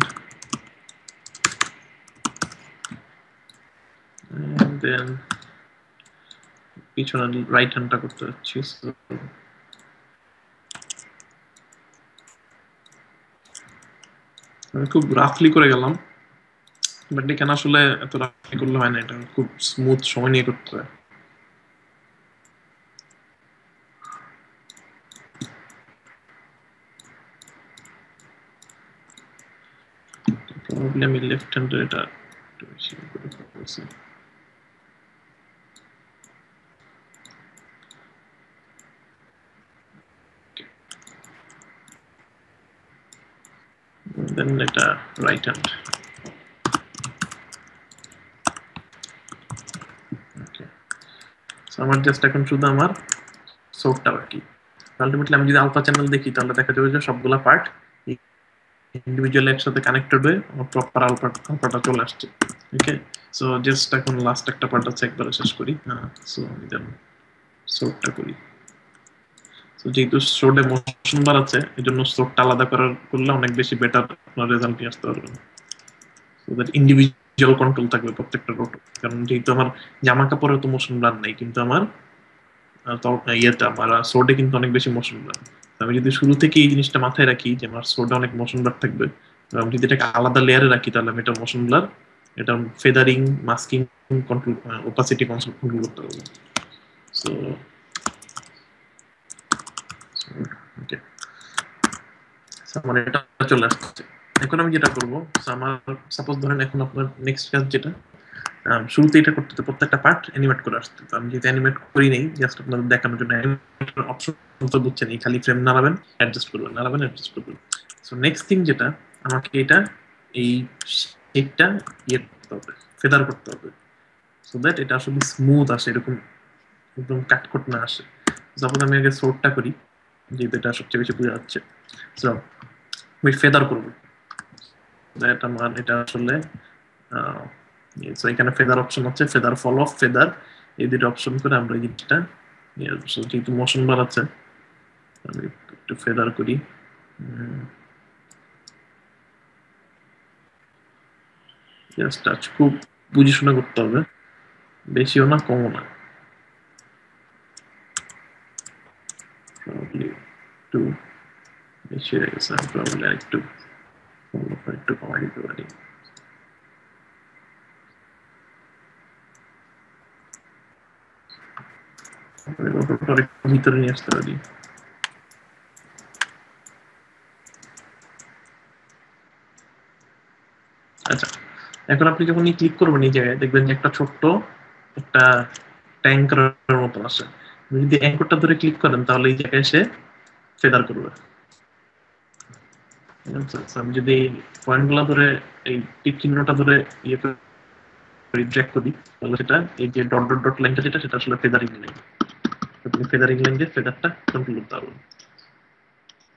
দেন পিছনে রাইট হ্যান্ডটা করতে যাচ্ছি। আমি খুব রাফলি করে গেলাম, বাট এখানে আসলে এত রাফলি করলে হয় না, এটা খুব স্মুথ সময় নিয়ে করতে হয়। প্রবলি আমি লেফট হ্যান্ডের এটা একটু বেশি করে ফেলছি। দেন এটা রাইট হ্যান্ড। ওকে, আমার জাস্ট এখন শুধু আমার সোর্টটা বাকি। আলটিমেটলি আমি যদি আলফা চ্যানেল দেখি তাহলে দেখা যাবে যে সবগুলা পার্ট ইন্ডিভিজুয়ালি একসাথে কানেক্টেড হয়ে আমার প্রপার আলফাটা চলে আসছে। ওকে, সো জাস্ট এখন লাস্ট একটা পার্ট আছে, একবারে শেষ করি। সো আমি দেন সোর্টটা করি। সো যেহেতু সোর্টে মোশন বার আছে, এই জন্য সোর্টটা আলাদা করলে অনেক বেশি বেটার আপনার রেজাল্ট নিয়ে আসতে পারবেন। সো দ্যাট ইন্ডিভিজুয়াল কন্ট্রোল থাকবে প্রত্যেকটা রোটো। কারণ যেহেতু আমার জামা কাপড়ে তো মোশন ব্লার নেই, কিন্তু আমার ইয়েতে আমার সোর্ডে কিন্তু অনেক বেশি মোশন ব্লার। আমি যদি শুরু থেকে এই জিনিসটা মাথায় রাখি যে আমার সোর্ডে অনেক মোশন ব্লার থাকবে, আমি যদি এটাকে আলাদা লেয়ারে রাখি তাহলে আমি এটা মোশন ব্লার, এটা ফেদারিং, মাস্কিং কন্ট্রোল, ওপাসিটি কন্ট্রোল করতে পারবো। সো ওকে, আমার এটা চলে আসছে। এখন আমি যেটা করবো, আমার সাপোজ ধরেন এখন আপনার নেক্সট কাজ যেটা, শুরুতে এটা করতে প্রত্যেকটা পার্ট অ্যানিমেট করে আসতে। তো আমি যেটা অ্যানিমেট করি নেই, জাস্ট আপনাদের দেখানোর জন্য অপশন তো বুঝছেন, এই খালি ফ্রেম নাড়াবেন, অ্যাডজাস্ট করবেন, নাড়াবেন, অ্যাডজাস্ট করবেন। সো নেক্সট থিং যেটা, আমাকে এটা এই শেপটা ইয়ে করতে হবে, ফেদার করতে হবে, সো দ্যাট এটা আসলে স্মুথ আসে, এরকম একদম কাটকট না আসে। সাপোজ আমি আগে সোর্টটা করি, যেহেতু এটা সবচেয়ে বেশি বোঝা যাচ্ছে। সো আমি ফেদার করবো, দ্যাট আমার এটা আসলে সো এখানে ফেদার অপশন আছে, ফেদার, ফল অফ, ফেদার, এই দুটো অপশন করে আমরা এই জিনিসটা যেহেতু মোশন বার আছে, আমি একটু ফেদার করি। জাস্ট টাচ, খুব বুঝে শুনে করতে হবে, বেশিও না কমও না। প্রবাবলি একটু বেশি হয়ে গেছে, আমি প্রবাবলি আরেকটু একটু কমাই দিতে পারি। ভিতরে নিয়ে আসতে পারি। আচ্ছা, এখন আপনি যখন ক্লিক করবেন এই জায়গায়, দেখবেন যে একটা ছোট্ট একটা ট্যাঙ্কারের মতো আছে। যদি অ্যাঙ্করটা ধরে ক্লিক করেন তাহলে এই জায়গায় এসে ফেদার করবে। আমি যদি পয়েন্ট গুলা ধরে, এই টিক চিহ্নটা ধরে ইয়ে করি, ড্র্যাগ করি, তাহলে সেটা এই যে ডট ডট ডট লাইনটা যেটা, সেটা আসলে ফেদারিং লাইন। আপনি ফেদারিং লাইন দিয়ে ফেদারটা কন্ট্রোল করতে পারবেন।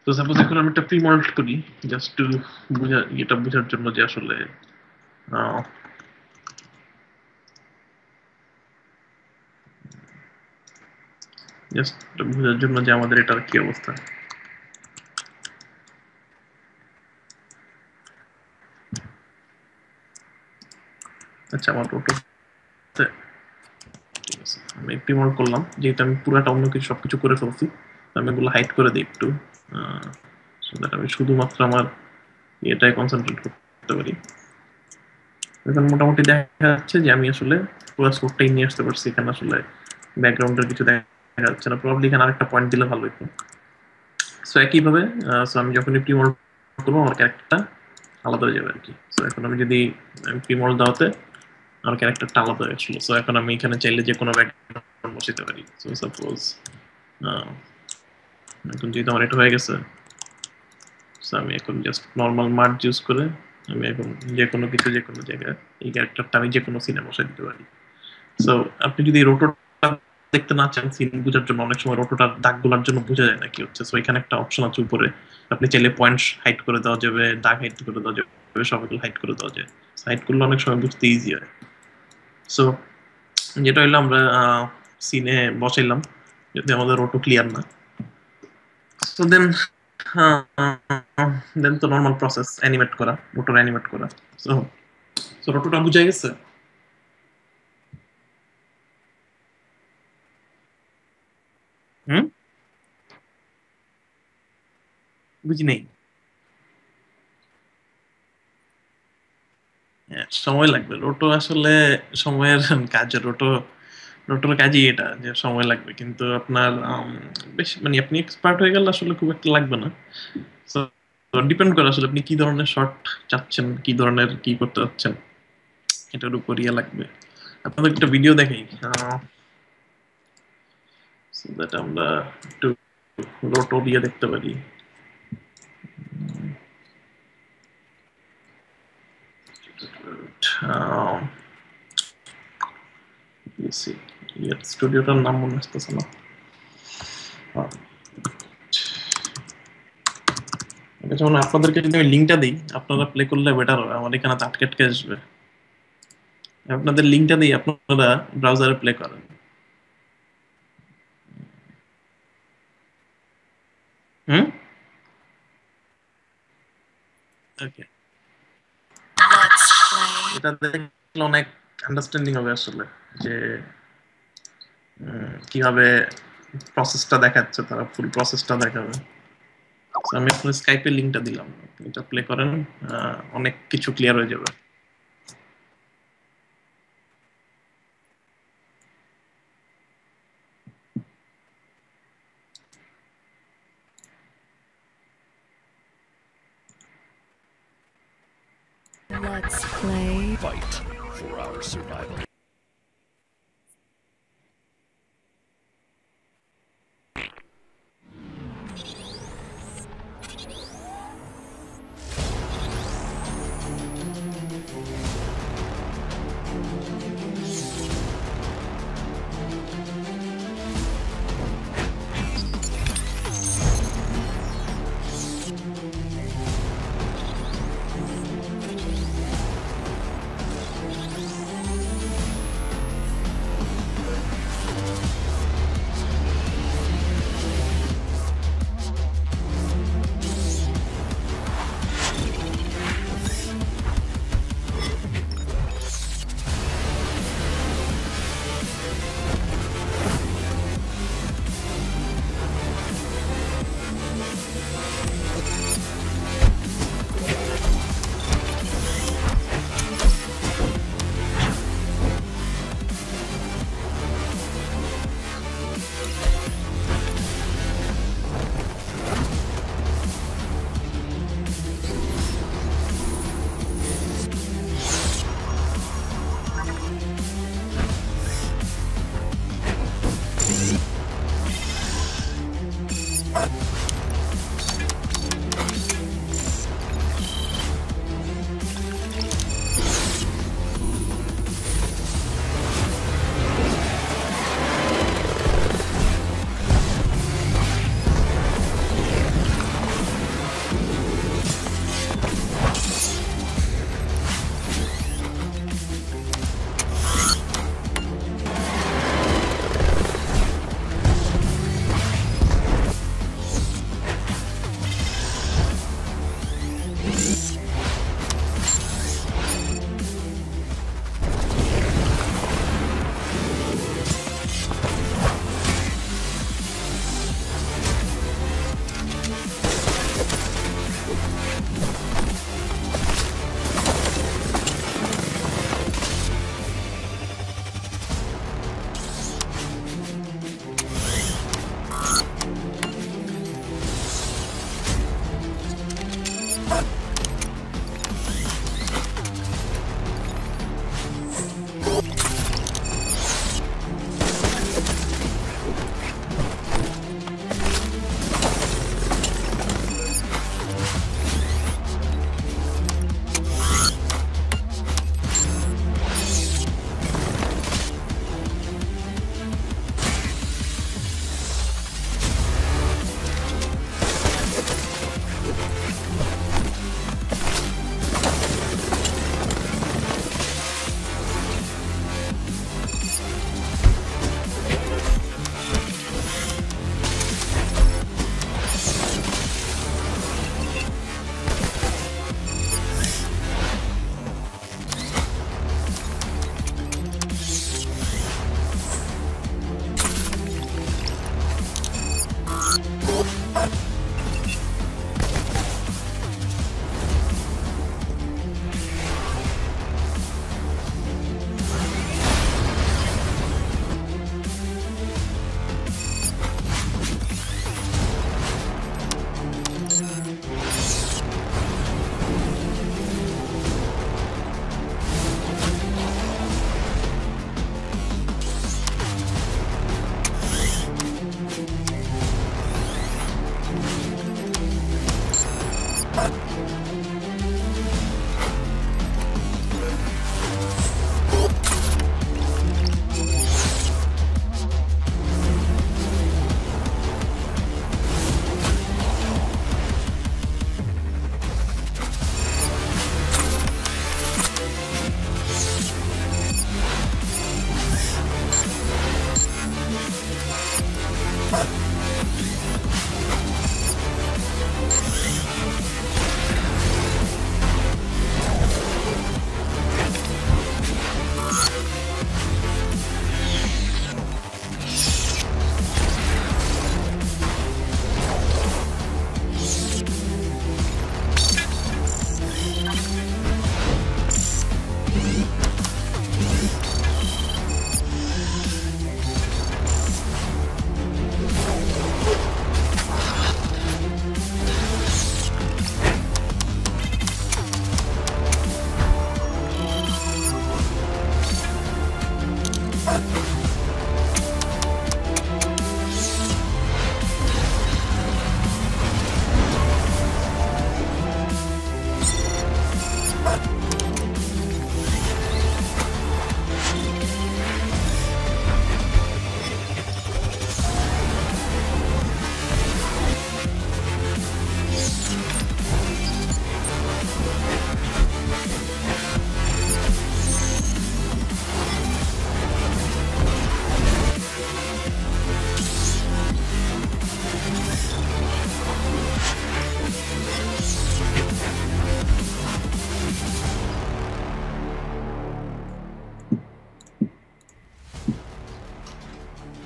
তো সাপোজ এখন আমি একটা প্রি মল্ট করি, জাস্ট টু এটা বোঝার জন্য যে আসলে জাস্ট বোঝার জন্য যে আমাদের এটার কি অবস্থা। আচ্ছা, আমার টোটো আমি প্রি মল্ট করলাম, যেহেতু আমি পুরাটা অন্য কিছু সবকিছু করে ফেলছি, আমি এগুলো হাইড করে দিই একটু, আমি শুধুমাত্র আমার এটাই কনসেন্ট্রেট করতে পারি। এখন মোটামুটি দেখা যাচ্ছে যে আমি আসলে পুরো স্কোরটাই নিয়ে আসতে পারছি। এখানে আসলে ব্যাকগ্রাউন্ডের কিছু দেখা যাচ্ছে না, প্রবাবলি এখানে আরেকটা পয়েন্ট দিলে ভালো হতো। সো একইভাবে আমি যখনই প্রিমল করবো আমার ক্যারেক্টারটা আলাদা হয়ে যাবে আর কি। সো এখন আমি যদি প্রিমল দেওয়াতে আমার ক্যারেক্টারটা আলাদা হয়ে আসলো। সো এখন আমি এখানে চাইলে যে কোনো ব্যাকগ্রাউন্ড বসাতে পারি। সো সাপোজ এখন যেহেতু আমার এটা হয়ে গেছে, সো আমি এখন জাস্ট নর্মাল মার্জ ইউজ করে আমি এখন যে কোনো কিছু, যে কোনো জায়গায় এই ক্যারেক্টারটা আমি যে কোনো সিনে বসাই দিতে পারি। সো আপনি যদি রোটোটা দেখতে না চান সিন বোঝার জন্য, অনেক সময় রোটোটার দাগগুলোর জন্য বোঝা যায় না কি হচ্ছে। সো এখানে একটা অপশন আছে উপরে, আপনি চাইলে পয়েন্ট হাইড করে দেওয়া যাবে, দাগ হাইড করে দেওয়া যাবে, সবগুলো হাইড করে দেওয়া যায়। হাইড করলে অনেক সময় বুঝতে ইজি হয়। সো যেটা হইলো আমরা সিনে বসাইলাম, যদি আমাদের রোটো ক্লিয়ার না, সো দেন দেন তো নর্মাল প্রসেস অ্যানিমেট করা, রোটোর অ্যানিমেট করা। সো সো রোটোটা বুঝা গেছে? হুম, বুঝি নেই। হ্যাঁ, সময় লাগবে। রোটো আসলে সময়ের কাজ। রোটোর কাজই এটা যে সময় লাগবে, কিন্তু আপনার বেশ মানে আপনি এক্সপার্ট হয়ে গেলে আসলে খুব একটা লাগবে না। So, ডিপেন্ড করে আসলে আপনি কি ধরনের শর্ট চাচ্ছেন, কি ধরনের কি করতে চাচ্ছেন, এটার উপর ইয়ে লাগবে। আপনাদের একটা ভিডিও দেখাই, so that আমরা একটু রোটো দিয়ে দেখতে পারি। স্টুডিওটার নাম মনে আসতেছে না। যেমন আপনাদেরকে যদি আমি লিঙ্কটা দিই, আপনারা প্লে করলে বেটার হবে, আমার এখানে আটকে আটকে আসবে। আপনাদের লিঙ্কটা দিই, আপনারা ব্রাউজারে প্লে করেন। হুম, ওকে, এটা দেখলে অনেক আন্ডারস্ট্যান্ডিং হবে আসলে, যে কিভাবে প্রসেসটা দেখাচ্ছে, তারা ফুল প্রসেসটা দেখাবে। আমি এখন স্কাইপের লিঙ্কটা দিলাম, এটা প্লে করেন, অনেক কিছু ক্লিয়ার হয়ে যাবে। Let's play. Fight for our survival.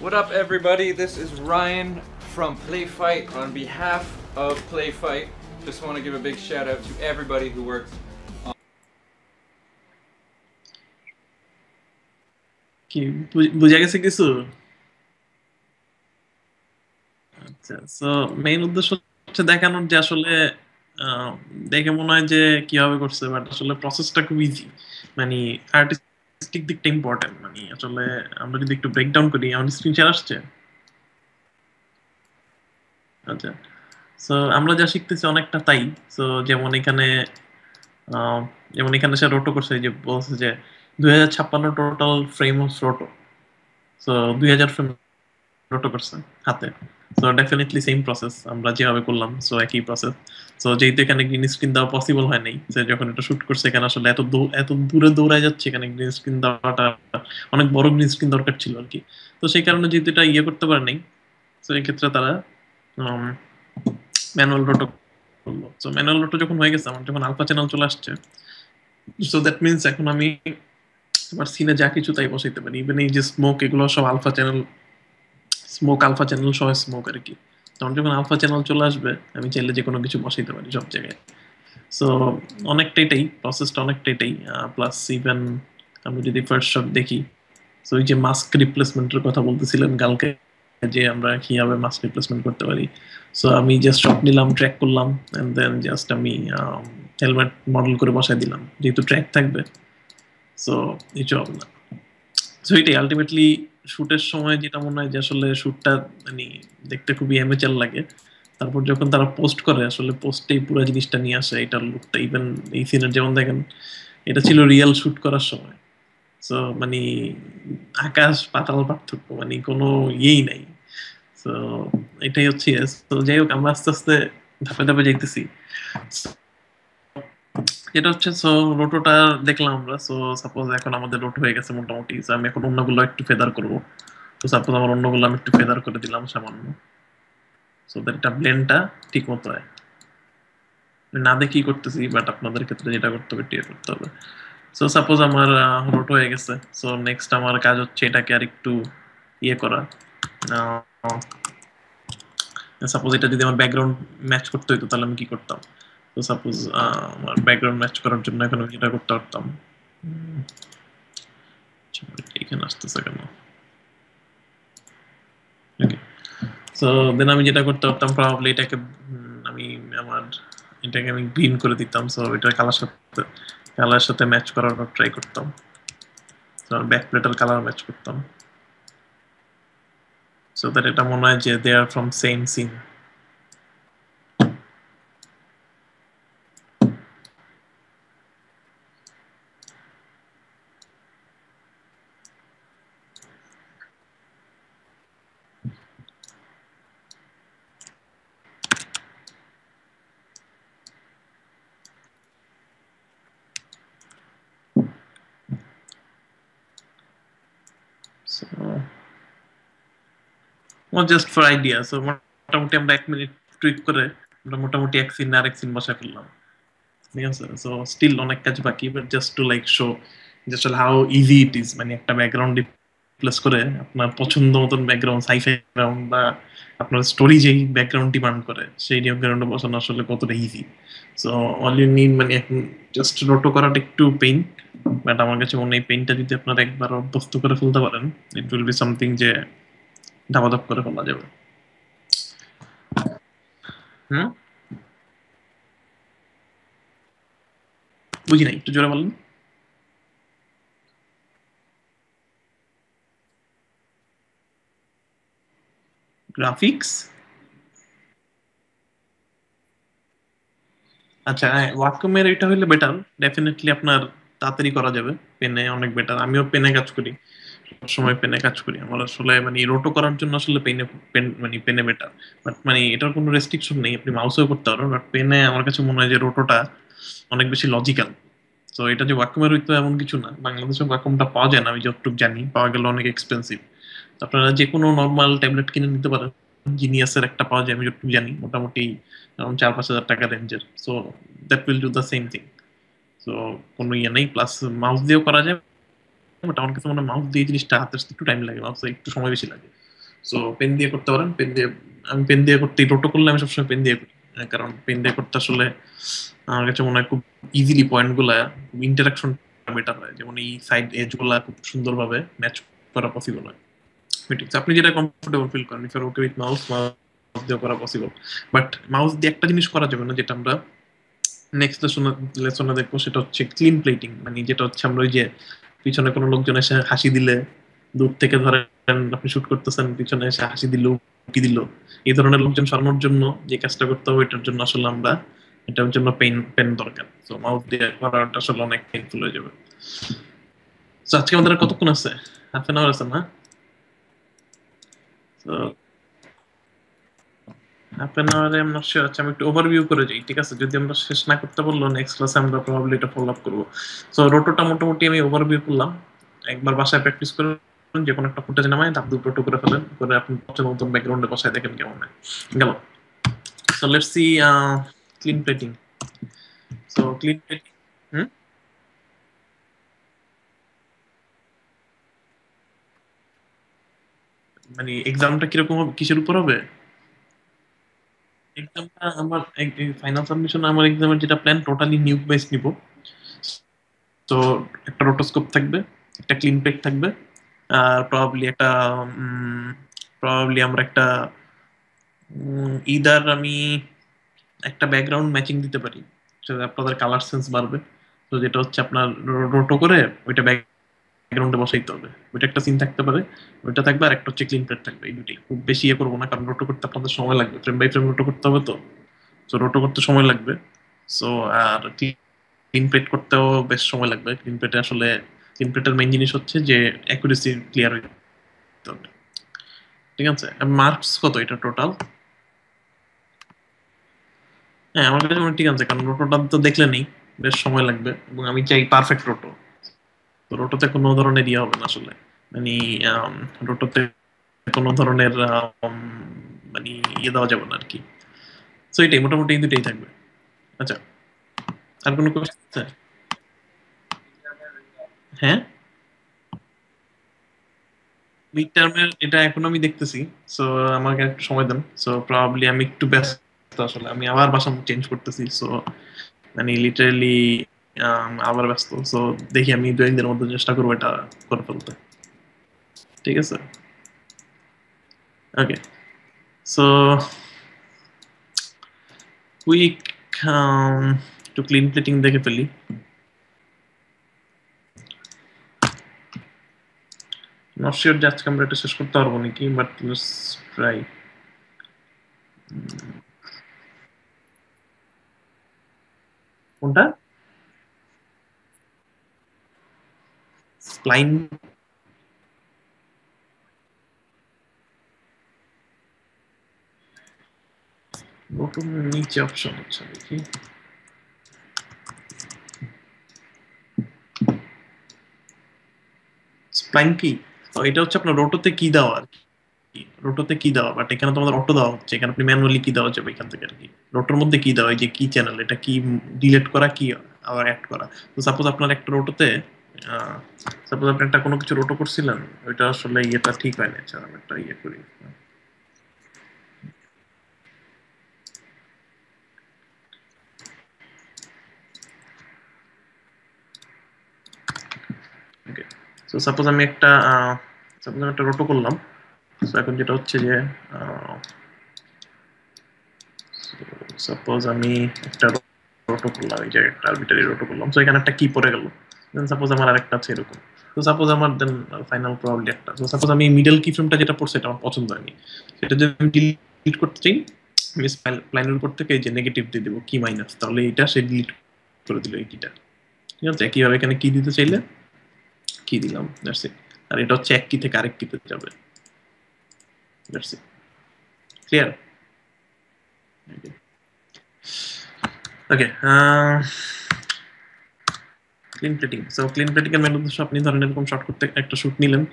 What up, everybody? This is Ryan from PlayFight. On behalf of PlayFight, just want to give a big shout out to everybody who works. কি বুঝা গেছে কিছু? আচ্ছা, সো মেইন উদ্দেশ্য হচ্ছে দেখানোর যে আসলে দেখে মনে হয় যে কিভাবে করছে, বাট আসলে প্রসেসটা খুব ইজি। মানে আর্টিস্টিক দিকটা ইম্পর্টেন্ট। মানে আসলে আমরা যদি একটু ব্রেকডাউন করি, আমার স্ক্রিন শেয়ার আসছে। আচ্ছা, সো আমরা যা শিখতেছি অনেকটা তাই। সো আহ, যেমন এখানে সে রোটো করছে, যে বলছে যে 2056 total frame of roto. So 2000 frame roto করছে হাতে। সো ডেফিনেটলি সেম প্রসেস আমরা যেভাবে করলাম, সো একই প্রসেস। সো যেহেতু এখানে গ্রিন স্ক্রিন দেওয়া পসিবল হয় নাই, যে যখন এটা শুট করছে এখানে আসলে এত দূরে দৌড়ায় যাচ্ছে, এখানে গ্রিন স্ক্রিন দেওয়াটা অনেক বড় গ্রিন স্ক্রিন দরকার ছিল আর কি। তো সেই কারণে যেহেতু এটা ইয়ে করতে পারে নাই, তো এই ক্ষেত্রে তারা ম্যানুয়াল রোটো করলো। সো ম্যানুয়াল রোটো যখন হয়ে গেছে, আমার যখন আলফা চ্যানেল চলে আসছে, সো দ্যাট মিনস এখন আমি আমার সিনে যা কিছু তাই বসাইতে পারি। ইভেন এই যে স্মোক, এগুলো সব আলফা চ্যানেল সহ স্মোক আর কি। তখন যখন আলফা চ্যানেল চলে আসবে, আমি চাইলে যে কোনো কিছু বসাইতে পারি সব জায়গায়। সো অনেকটা এটাই প্রসেসটা, অনেকটা এটাই। প্লাস ইভেন আমি যদি ফার্স্ট শট দেখি, তো ওই যে মাস্ক রিপ্লেসমেন্টের কথা বলতেছিলেন কালকে, যে আমরা কিভাবে মাস্ক রিপ্লেসমেন্ট করতে পারি। সো আমি জাস্ট শট নিলাম, ট্র্যাক করলাম, এন্ড দেন জাস্ট আমি হেলমেট মডেল করে বসাই দিলাম, যেহেতু ট্র্যাক থাকবে। সো কিছু হবে না। সো এটাই আলটিমেটলি শুটের সময় যেটা মনে হয় যে আসলে শুটটা মানে দেখতে খুবই অ্যামেচার লাগে। তারপর যখন তারা পোস্ট করে, আসলে পোস্টেই পুরো জিনিসটা নিয়ে আসে, এটার লুকটা। ইভেন এই সিনের যেমন দেখেন, এটা ছিল রিয়েল শুট করার সময়। সো মানে আকাশ পাতাল পার্থক্য, মানে কোনো ইয়েই নাই। তো এটাই হচ্ছে। তো যাই হোক, আমরা আস্তে আস্তে ধাপে ধাপে যাইতেছি। যেটা হচ্ছে, সো রোটোটা দেখলাম আমরা। সো সাপোজ এখন আমাদের রোটো হয়ে গেছে মোটামুটি। So আমি এখন অন্যগুলো একটু ফেদার করবো। তো সাপোজ আমার অন্যগুলো আমি একটু ফেদার করে দিলাম সামান্য, সো দ্যাট এটা ব্লেন্ডটা ঠিক মতো হয়। আমি না দেখেই করতেছি, বাট আপনাদের ক্ষেত্রে যেটা করতে হবে টিয়ে করতে হবে। সো সাপোজ আমার রোটো হয়ে গেছে। সো নেক্সট আমার কাজ হচ্ছে এটাকে আর একটু ইয়ে করা। সাপোজ এটা যদি আমার ব্যাকগ্রাউন্ড ম্যাচ করতে হইতো, তাহলে আমি কি করতাম? তো সাপোজ আমার ব্যাকগ্রাউন্ড ম্যাচ করার জন্য এখন আমি যেটা করতে পারতাম, আচ্ছা, এখানে আসতেছে কেন? ওকে, সো দেন আমি যেটা করতে পারতাম, প্রবাবলি এটাকে আমি আমার এটাকে আমি গ্রিন করে দিতাম। সো এটা কালার সাথে ম্যাচ করার ট্রাই করতাম। সো ব্যাক প্লেটের কালার ম্যাচ করতাম, সো দ্যাট এটা মনে হয় যে they are from same scene. So just for idea. So মোটামুটি আমরা 1 মিনিট টুইক করে আমরা মোটামুটি এক সিন আর এক সিন বসা ফেললাম। ঠিক আছে, সো স্টিল অনেক কাজ বাকি, but just to like show just how easy it is. মানে একটা ব্যাকগ্রাউন্ড রিপ্লেস করে আপনার পছন্দ মতন ব্যাকগ্রাউন্ড, সাইফাই ব্যাকগ্রাউন্ড বা আপনার স্টোরি যেই ব্যাকগ্রাউন্ড ডিমান্ড করে সেই ব্যাকগ্রাউন্ডে বসানো আসলে কতটা easy. So all you need, মানে এখন জাস্ট রোটো করাটা একটু পেইন, বাট আমার কাছে মনে হয় এই পেইনটা যদি আপনারা একবার অভ্যস্ত করে ফেলতে পারেন, ইট উইল বি সামথিং যে ধামাধপ করে ফেলা যাবে। হুম, বুঝি নাই, একটু জোরে বলেন। গ্রাফিক্স? আচ্ছা, হ্যাঁ, ওয়াকমের এটা হইলে বেটার। ডেফিনেটলি আপনার তাড়াতাড়ি করা যাবে। পেনে অনেক বেটার। আমিও পেনে কাজ করি, সবসময় পেনে কাজ করি। আমার আসলে মানে রোটো করার জন্য আসলে মানে পেনে বেটার। বাট মানে এটার কোনো রেস্ট্রিকশন নেই, আপনি মাউসেও করতে পারবেন। বাট পেনে আমার কাছে মনে হয় যে রোটোটা অনেক বেশি লজিক্যাল। তো এটা যে ওয়াকমের হইতো এমন কিছু না। বাংলাদেশে ওয়াকমটা পাওয়া যায় না, আমি যতটুকু জানি। পাওয়া গেলে অনেক এক্সপেন্সিভ। আপনারা যে কোনো নর্মাল ট্যাবলেট কিনে নিতে পারেন। জিনিয়াসের একটা পাওয়া যায়, আমি যতটুকু জানি, মোটামুটি 4-5 হাজার টাকা রেঞ্জের। So that will do the same thing. So কোনো ইয়ে নেই। প্লাস মাউস দিয়েও করা যায়, বাট আমার কাছে মনে হয় মাউস দিয়ে জিনিসটা হাতে আসতে একটু টাইম লাগে, মাউসে একটু সময় বেশি লাগে। সো পেন দিয়ে করতে পারেন, আমি পেন দিয়ে করতে রোটো করলে আমি সবসময় পেন দিয়ে করি। কারণ পেন দিয়ে করতে আসলে আমার কাছে মনে হয় খুব ইজিলি পয়েন্ট গুলা ইন্টারাকশন বেটার হয়, যেমন এই সাইড এজ গুলা খুব সুন্দরভাবে ম্যাচ করা পসিবল হয়। ঠিক আছে, আপনি যেটা কমফোর্টেবল ফিল করেন, if okay with mouse, mouse দিয়ে করা পসিবল। বাট মাউস দিয়ে একটা জিনিস করা যাবে না, যেটা আমরা নেক্সট লেসনে দেখবো, সেটা হচ্ছে ক্লিন প্লেটিং। মানে যেটা হচ্ছে আমরা ওই যে পিছনে কোনো লোকজন এসে হাসি দিলে দূর থেকে ধরেন আপনি শুট করতেছেন, পিছনে এসে হাসি দিল, উকি দিল, এই ধরনের লোকজন সরানোর জন্য যে কাজটা করতে হবে, এটার জন্য আসলে আমরা এটার জন্য পেন দরকার। তো মাউস দিয়ে করাটা আসলে অনেক পেইনফুল হয়ে যাবে। তো আজকে আমাদের আর কতক্ষণ আছে? হাফ এন আওয়ার আছে না? তো হাফ এন আওয়ারে আমরা sure, আচ্ছা আমি একটু ওভারভিউ করে যাই, ঠিক আছে? যদি আমরা শেষ না করতে বললো, নেক্সট ক্লাসে আমরা প্রবাবলি এটা ফলো আপ করবো। সো রোটোটা মোটামুটি আমি ওভারভিউ করলাম, একবার বাসায় প্র্যাকটিস করে যে কোনো একটা ফুটেজ নামায় ধাপ দুটো টোটো করে ফেলেন, করে আপনি পছন্দ মতন ব্যাকগ্রাউন্ডে বসায় দেখেন কেমন হয়। গেল। So let's see clean plating. So clean plating, hmm, মানে এক্সামটা কিরকম হবে, কিসের উপর হবে? এক্সামটা আমার ফাইনাল সাবমিশন, আমার এক্সামের যেটা প্ল্যান, টোটালি নিউক বেস নিব। তো একটা রোটোস্কোপ থাকবে, একটা ক্লিন প্লেট থাকবে, আর প্রবাবলি আমরা একটা ইদার আমি একটা ব্যাকগ্রাউন্ড ম্যাচিং দিতে পারি, সেটা আপনাদের কালার সেন্স বাড়বে। তো যেটা হচ্ছে আপনার রোটো করে ওইটা ব্যাকগ্রাউন্ডে বসাইতে হবে, ওইটা একটা সিন থাকতে পারে, ওইটা থাকবে, আর একটা হচ্ছে ক্লিন প্লেট থাকবে। এই দুটি খুব বেশি ইয়ে করবো না, কারণ রোটো করতে আপনাদের সময় লাগবে, ফ্রেম বাই ফ্রেম রোটো করতে হবে। তো তো রোটো করতে সময় লাগবে। সো আর ক্লিন প্লেট করতেও বেশ সময় লাগবে। ক্লিন প্লেটের মেইন জিনিস হচ্ছে যে অ্যাকুরেসি ক্লিয়ার হইতে হবে। ঠিক আছে, মার্কস কত এটা টোটাল? হ্যাঁ, আমার কাছে মনে হয় ঠিক আছে, কারণ রোটোটা তো দেখলে নেই, বেশ সময় লাগবে, এবং আমি চাই পারফেক্ট রোটো। তো রোটোতে কোনো ধরনের ইয়ে হবে না আসলে, মানে রোটোতে কোনো ধরনের মানে ইয়ে দেওয়া যাবে না আর কি। তো এটাই মোটামুটি, এই দুটাই থাকবে। আচ্ছা, আর কোনো কোয়েশ্চেন আছে? হ্যাঁ, মিড টার্মের এটা এখন আমি দেখতেছি। সো আমাকে একটু সময় দেন। সো প্রবাবলি আমি একটু ব্যস্ত, আসলে আমি আবার বাসা চেঞ্জ করতেছি। সো মানে লিটারালি আবার ব্যস্ত। সো দেখি আমি 2 দিনের মধ্যে চেষ্টা করবো এটা করে ফেলতে। ঠিক আছে, ওকে। সো কুইক একটু ক্লিন প্লেটিং দেখে ফেলি। নট শিওর যে আজকে আমরা এটা শেষ করতে পারবো নাকি, বাট লেটস ট্রাই। কোনটা? স্প্লাইন? নতুন নিচে অপশন হচ্ছে দেখি। স্প্লাইন কি? তো এটা হচ্ছে আপনার রোটোতে কি দেওয়া আর কি, রোটোতে কি দেওয়া, বাট এখানে তো আমাদের অটো দেওয়া হচ্ছে, এখানে আপনি ম্যানুয়ালি কি দেওয়া যাবে এখান থেকে আর কি। রোটোর মধ্যে কি দেওয়া, এই যে কি চ্যানেল, এটা কি ডিলিট করা, কি আবার অ্যাড করা। তো সাপোজ আপনার একটা রোটোতে, সাপোজ আপনি একটা কোনো কিছু রোটো করছিলেন, ওইটা আসলে ইয়েটা ঠিক হয় না। আচ্ছা আমি একটা ইয়ে করি। ওকে, সো সাপোজ আমি একটা রোটো করলাম। তো এখন যেটা হচ্ছে যে সাপোজ আমি একটা রোটো করলাম, এই যে একটা আরবিটারি রোটো করলাম, তো এখানে একটা কি পড়ে গেল। দেন সাপোজ আমার আরেকটা আছে এরকম। তো সাপোজ আমার দেন ফাইনাল প্রবাবলি একটা, তো সাপোজ আমি মিডল কি ফ্রেমটা যেটা পড়ছে এটা আমার পছন্দ হয়নি, সেটা যদি আমি ডিলিট করতে চাই, আমি লাইনের উপর থেকে এই যে নেগেটিভ দিয়ে দেবো কি মাইনাস, তাহলে এটা সে ডিলিট করে দিল এই কিটা। ঠিক আছে, একইভাবে এখানে কি দিতে চাইলে কি দিলাম, দ্যাটস ইট। আর এটা হচ্ছে এক কি থেকে আরেক কিতে যাবে, that's it. Clear? Okay, clean plating. So clean plating এর মেন উদ্দেশ্য, আপনি ধরেন এরকম শর্ট করতে একটা শুট নিলেন,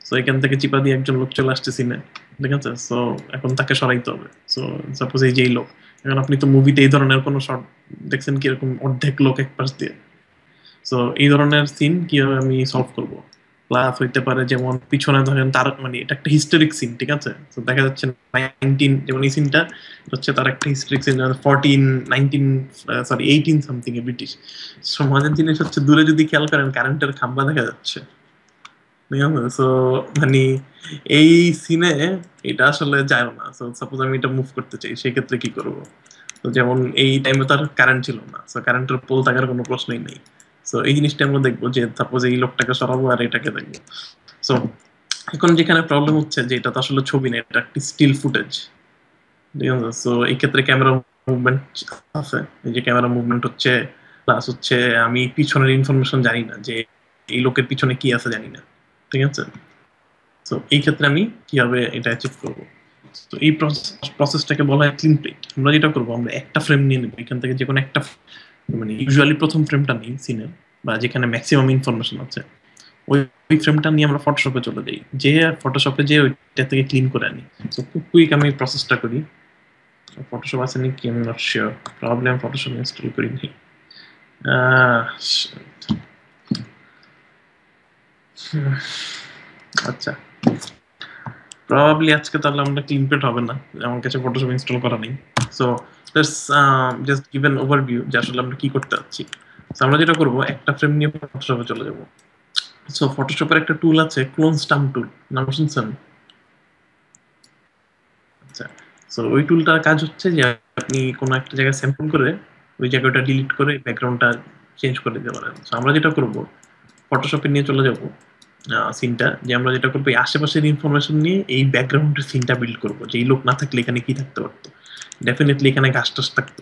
সো এখান থেকে চিপা দিয়ে একজন লোক চলে আসছে সিনে, ঠিক আছে? সো এখন তাকে সরাইতে হবে। সো সাপোজ এই যে এই লোক, এখন আপনি তো মুভিতে এই ধরনের কোনো শর্ট দেখছেন কি, এরকম অর্ধেক লোক এক পাশ দিয়ে। সো এই ধরনের সিন কিভাবে আমি সলভ করব? প্লাস হইতে পারে যেমন পিছনে ধরেন তার মানে এটা একটা হিস্টোরিক সিন, ঠিক আছে? তো দেখা যাচ্ছে 19 যেমন এই সিনটা হচ্ছে তার একটা হিস্টোরিক সিন 14 19 সরি 18 সামথিং এ ব্রিটিশ। সো মজার জিনিস হচ্ছে দূরে যদি খেয়াল করেন কারেন্টের খাম্বা দেখা যাচ্ছে, ঠিক আছে? সো মানে এই সিনে এটা আসলে যায় না। সো সাপোজ আমি এটা মুভ করতে চাই, সেক্ষেত্রে কি করব? তো যেমন এই টাইমে তার কারেন্ট ছিল না, সো কারেন্টের পোল থাকার কোনো প্রশ্নই নেই। সো এই জিনিসটা আমরা দেখবো যে সাপোজ এই লোকটাকে সরাবো আর এটাকে দেখবো। সো এখন যেখানে প্রবলেম হচ্ছে যে এটা তো আসলে ছবি না, এটা একটি স্টিল ফুটেজ, ঠিক আছে? সো এই ক্ষেত্রে ক্যামেরা মুভমেন্ট আছে, এই যে ক্যামেরা মুভমেন্ট হচ্ছে, প্লাস হচ্ছে আমি পিছনের ইনফরমেশন জানি না যে এই লোকের পিছনে কি আছে জানি না, ঠিক আছে? তো এই ক্ষেত্রে আমি কিভাবে এটা অ্যাচিভ করবো? তো এই প্রসেসটাকে বলা হয় ক্লিন প্লেট। আমরা যেটা করবো, আমরা একটা ফ্রেম নিয়ে নেবো এখান থেকে, যে কোনো একটা মানে ইউজুয়ালি প্রথম ফ্রেমটা নেই সিনের, বা যেখানে ম্যাক্সিমাম ইনফরমেশন আছে, ওই ওই ফ্রেমটা নিয়ে আমরা ফটোশপে চলে যাই, যে ফটোশপে যে ওইটা থেকে ক্লিন করে আনি। তো খুব কুইক আমি প্রসেসটা করি। ফটোশপ আছে নাকি আমি not sure, problem Photoshop install করি নি। আচ্ছা, প্রবাবলি আজকে তাহলে আমরা ক্লিন প্লেট হবে না, আমার কাছে ফটোশপ ইনস্টল করা নেই। So let's just give an overview যে আসলে আমরা কি করতে যাচ্ছি। সো আমরা যেটা করব, একটা ফ্রেম নিয়ে ফটোশপে চলে যাব। সো ফটোশপের একটা টুল আছে ক্লোন স্টাম্প টুল, নাম শুনছেন? আচ্ছা, সো ওই টুলটার কাজ হচ্ছে যে আপনি কোনো একটা জায়গায় স্যাম্পল করে ওই জায়গাটা ডিলিট করে ব্যাকগ্রাউন্ডটা চেঞ্জ করে দিতে পারেন। সো আমরা যেটা করব, ফটোশপে নিয়ে চলে যাব সিনটা, যে আমরা যেটা করবো এই আশেপাশের ইনফরমেশন নিয়ে এই ব্যাকগ্রাউন্ডের সিনটা বিল্ড করবো, যে এই লোক না থাকলে এখানে কি থাকতে পারতো। ডেফিনেটলি এখানে ঘাস টাস থাকতো।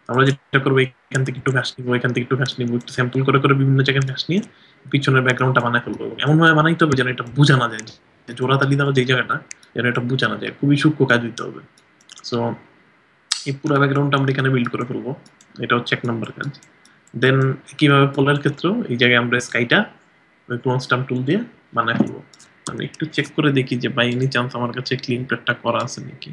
আমরা যেটা করবো, এখান থেকে একটু ঘাস নিবো, এখান থেকে একটু ঘাস নিবো, একটু স্যাম্পল করে করে বিভিন্ন জায়গায় ঘাস নিয়ে পিছনের ব্যাকগ্রাউন্ডটা বানায় ফেলবো। এমন ভাবে বানাইতে হবে যেন এটা বোঝা না যায়, যে জোড়াতালি দেওয়া যে জায়গাটা, যেন এটা বোঝা না যায়। খুবই সূক্ষ্ম কাজ দিতে হবে। সো এই পুরো ব্যাকগ্রাউন্ডটা আমরা এখানে বিল্ড করে ফেলবো, এটা হচ্ছে 1 নম্বর কাজ। দেন কিভাবে পোলার ক্ষেত্রেও এই জায়গায় আমরা স্কাইটা ওই ক্লোন স্টাম্প টুল দিয়ে বানায় ফেলবো। আমি একটু চেক করে দেখি যে বাই এনি চান্স আমার কাছে ক্লিন প্লেটটা করা আছে নাকি।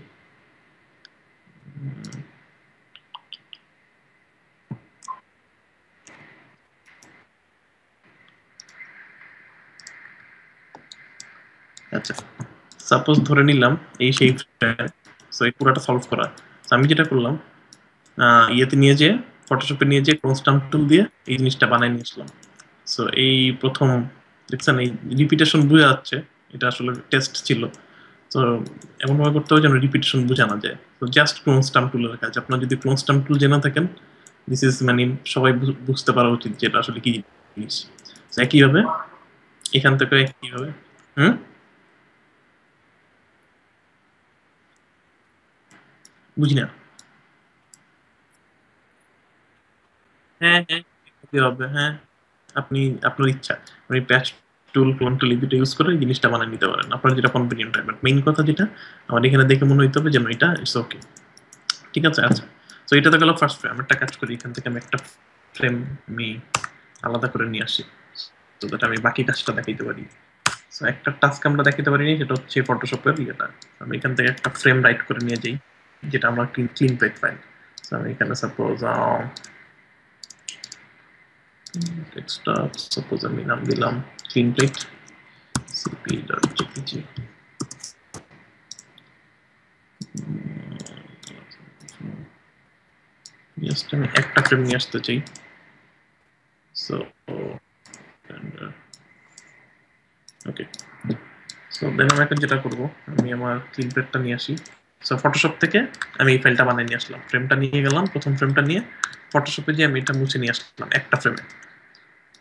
আচ্ছা, সাপোজ ধরে নিলাম এই সেই সো এই পুরোটা সলভ করা। So আমি যেটা করলাম, ইয়েতে নিয়ে যে ফটোশপে নিয়ে যে ক্লোন স্টাম্প টুল দিয়ে এই জিনিসটা বানাই নিয়ে আসলাম। সো এই প্রথম দেখছেন এই রিপিটেশন বোঝা যাচ্ছে, এটা আসলে টেস্ট ছিল। তো এমনভাবে করতে হবে যেন রিপিটেশন বোঝা না যায়। তো জাস্ট ক্লোন স্টাম্প টুলের কাজ, আপনার যদি ক্লোন স্টাম্প টুল জেনে থাকেন, দিস ইজ মানে সবাই বুঝতে পারা উচিত যে এটা আসলে কি জিনিস। So একইভাবে এখান থেকে একইভাবে হুম বুঝি না। হ্যাঁ হ্যাঁ, কি হবে, হ্যাঁ, আপনি আপনার ইচ্ছা, আপনি প্যাচ টুল ক্লোন টুল এই দুটো ইউজ করে এই জিনিসটা বানিয়ে নিতে পারেন আপনার যেটা কনভিনিয়েন্ট হয়। বাট মেইন কথা যেটা আমার এখানে দেখে মনে হইতে হবে যেন এটা ইটস ওকে, ঠিক আছে? আচ্ছা, তো এটা তো গেল ফার্স্ট ফ্রেম। একটা কাজ করি, এখান থেকে আমি একটা ফ্রেম আমি আলাদা করে নিয়ে আসি, তো দ্যাট আমি বাকি কাজটা দেখাইতে পারি। সো একটা টাস্ক আমরা দেখাতে পারিনি, সেটা হচ্ছে ফটোশপের ইয়েটা। আমি এখান থেকে একটা ফ্রেম রাইট করে নিয়ে যাই, যেটা আমরা ক্লিন প্লেট ফাইল। সো আমি এখানে সাপোজ ডেস্কটপ, সাপোজ আমি নাম দিলাম ক্লিন প্লেট cp.jpg। জাস্ট আমি একটা ফ্রেম নিয়ে আসতে চাই। সো ওকে, সো দেন আমি এখন যেটা করবো, আমি আমার ক্লিন প্লেটটা নিয়ে আসি। সো ফটোশপ থেকে আমি এই ফাইলটা বানিয়ে নিয়ে আসলাম, ফ্রেমটা নিয়ে গেলাম, প্রথম ফ্রেমটা নিয়ে ফটোশপে যে আমি এটা মুছে নিয়ে আসলাম একটা ফ্রেমে,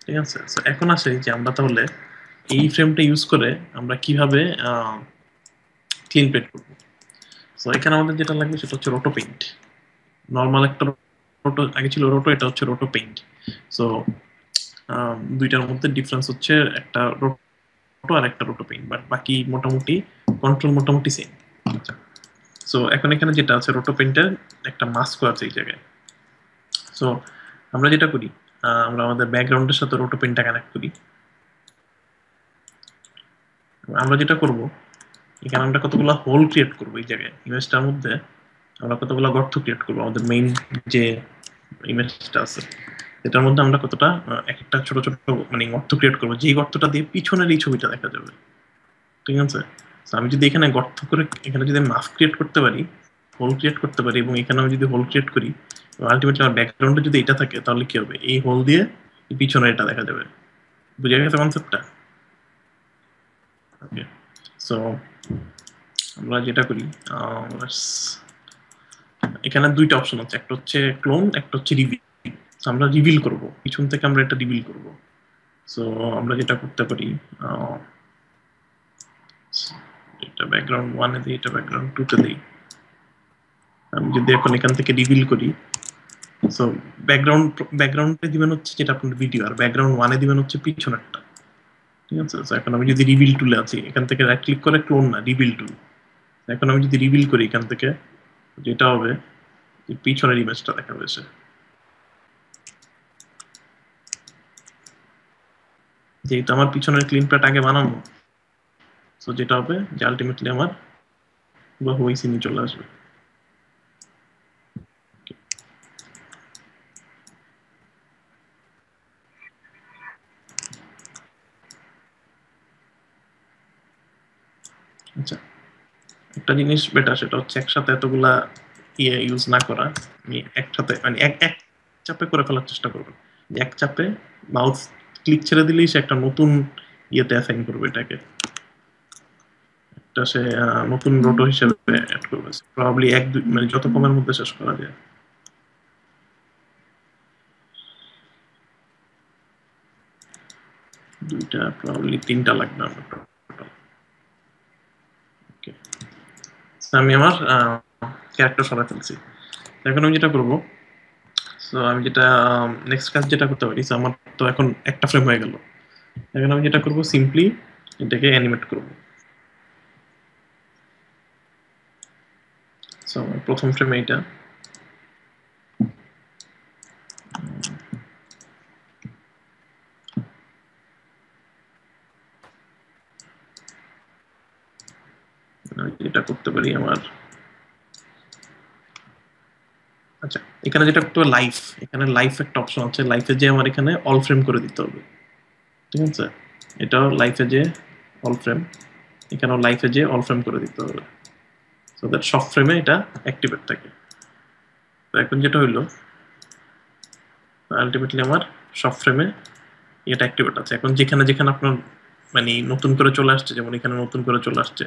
ঠিক আছে? সো এখন আসে যে আমরা তাহলে এই ফ্রেমটা ইউজ করে আমরা কিভাবে ক্লিন প্লেট করবো। সো এখানে আমাদের যেটা লাগবে সেটা হচ্ছে রোটো পেইন্ট। নর্মাল একটা রোটো আগে ছিল রোটো, এটা হচ্ছে রোটো পেইন্ট। সো দুইটার মধ্যে ডিফারেন্স হচ্ছে একটা রোটো আর একটা রোটো পেইন্ট, বাট বাকি মোটামুটি কন্ট্রোল মোটামুটি সেম। সো এখন এখানে যেটা আছে রোটো পেইন্টের একটা মাস্ক আছে এই জায়গায়। সো আমরা যেটা করি, আমরা আমাদের ব্যাকগ্রাউন্ডের সাথে রোটো পেইন্টটা কানেক্ট করি। আমরা যেটা করব, এখানে আমরা কতগুলো হোল ক্রিয়েট করবো এই জায়গায়, ইমেজটার মধ্যে আমরা কতগুলো গর্ত ক্রিয়েট করবো আমাদের মেইন যে ইমেজটা আছে এটার মধ্যে আমরা কতটা এক একটা ছোট ছোট মানে গর্ত ক্রিয়েট করবো, যেই গর্তটা দিয়ে পিছনের এই ছবিটা দেখা যাবে। ঠিক আছে, তো আমি যদি এখানে গর্ত করে এখানে যদি মাস্ক ক্রিয়েট করতে পারি, হোল ক্রিয়েট করতে পারি, এবং এখানে আমি যদি হোল ক্রিয়েট করি, আলটিমেটলি আমার ব্যাকগ্রাউন্ডে যদি এটা থাকে তাহলে কি হবে, এই হোল দিয়ে পিছনে এটা দেখা যাবে। বুঝে গেছে কনসেপ্টটা? ওকে, সো আমরা যেটা করি, এখানে দুইটা অপশন আছে, একটা হচ্ছে ক্লোন, একটা হচ্ছে রিভিল। আমরা রিভিল করব, পিছন থেকে আমরা এটা রিভিল করব। সো আমরা যেটা করতে পারি, এটা ব্যাকগ্রাউন্ড 1 এ দিই, এটা ব্যাকগ্রাউন্ড 2 তে দিই। আমি যদি এখন এখান থেকে রিভিল করি, সো ব্যাকগ্রাউন্ডে দিবেন হচ্ছে যেটা আপনার ভিডিও, আর ব্যাকগ্রাউন্ড 1 এ দিবেন হচ্ছে পিছনেরটা। ঠিক আছে, সো এখন আমি যদি রিভিল টুলে আছি, এখান থেকে রাইট ক্লিক করে ক্লোন না, রিভিল টুল। এখন আমি যদি রিভিল করি এখান থেকে, যেটা হবে যে পিছনের ইমেজটা দেখাবে সে। যেহেতু আমার পিছনের ক্লিন প্যাট আগে বানানো, সো যেটা হবে যে আলটিমেটলি আমার ওই সিনে চলে আসবে। আচ্ছা, একটা জিনিস বেটার, সেটা হচ্ছে একসাথে এতগুলা ইয়ে ইউজ না করা। আমি একসাথে মানে এক এক চাপে করে ফেলার চেষ্টা করবো, যে এক চাপে মাউস ক্লিক ছেড়ে দিলেই সে একটা নতুন ইয়েতে অ্যাসাইন করবে এটাকে, একটা সে নতুন রোটো হিসেবে অ্যাড করবে। প্রবাবলি এক দুই মানে যত কমের মধ্যে শেষ করা যায়। দুইটা প্রবাবলি তিনটা লাগবে আমার টোটাল। ওকে, আমি আমার ক্যারেক্টার সরাই ফেলছি। এখন আমি যেটা করবো, সো আমি যেটা নেক্সট কাজ যেটা করতে পারি, আমার তো এখন একটা ফ্রেম হয়ে গেল। এখন আমি যেটা করবো, সিম্পলি এটাকে অ্যানিমেট করবো। সো প্রথম ফ্রেমে এটা, এটা করতে পারি আমার। আচ্ছা, এখানে যেটা করতে হবে লাইফ, এখানে লাইফ একটা অপশন আছে, লাইফে যে আমার এখানে অল ফ্রেম করে দিতে হবে। ঠিক আছে, এটাও লাইফে যে অল ফ্রেম, এখানেও লাইফে যে অল ফ্রেম করে দিতে হবে, সো দ্যাট সব ফ্রেমে এটা অ্যাক্টিভেট থাকে। তো এখন যেটা হইলো, আলটিমেটলি আমার সব ফ্রেমে এটা অ্যাক্টিভেট আছে। এখন যেখানে যেখানে আপনার মানে নতুন করে চলে আসছে, যেমন এখানে নতুন করে চলে আসছে,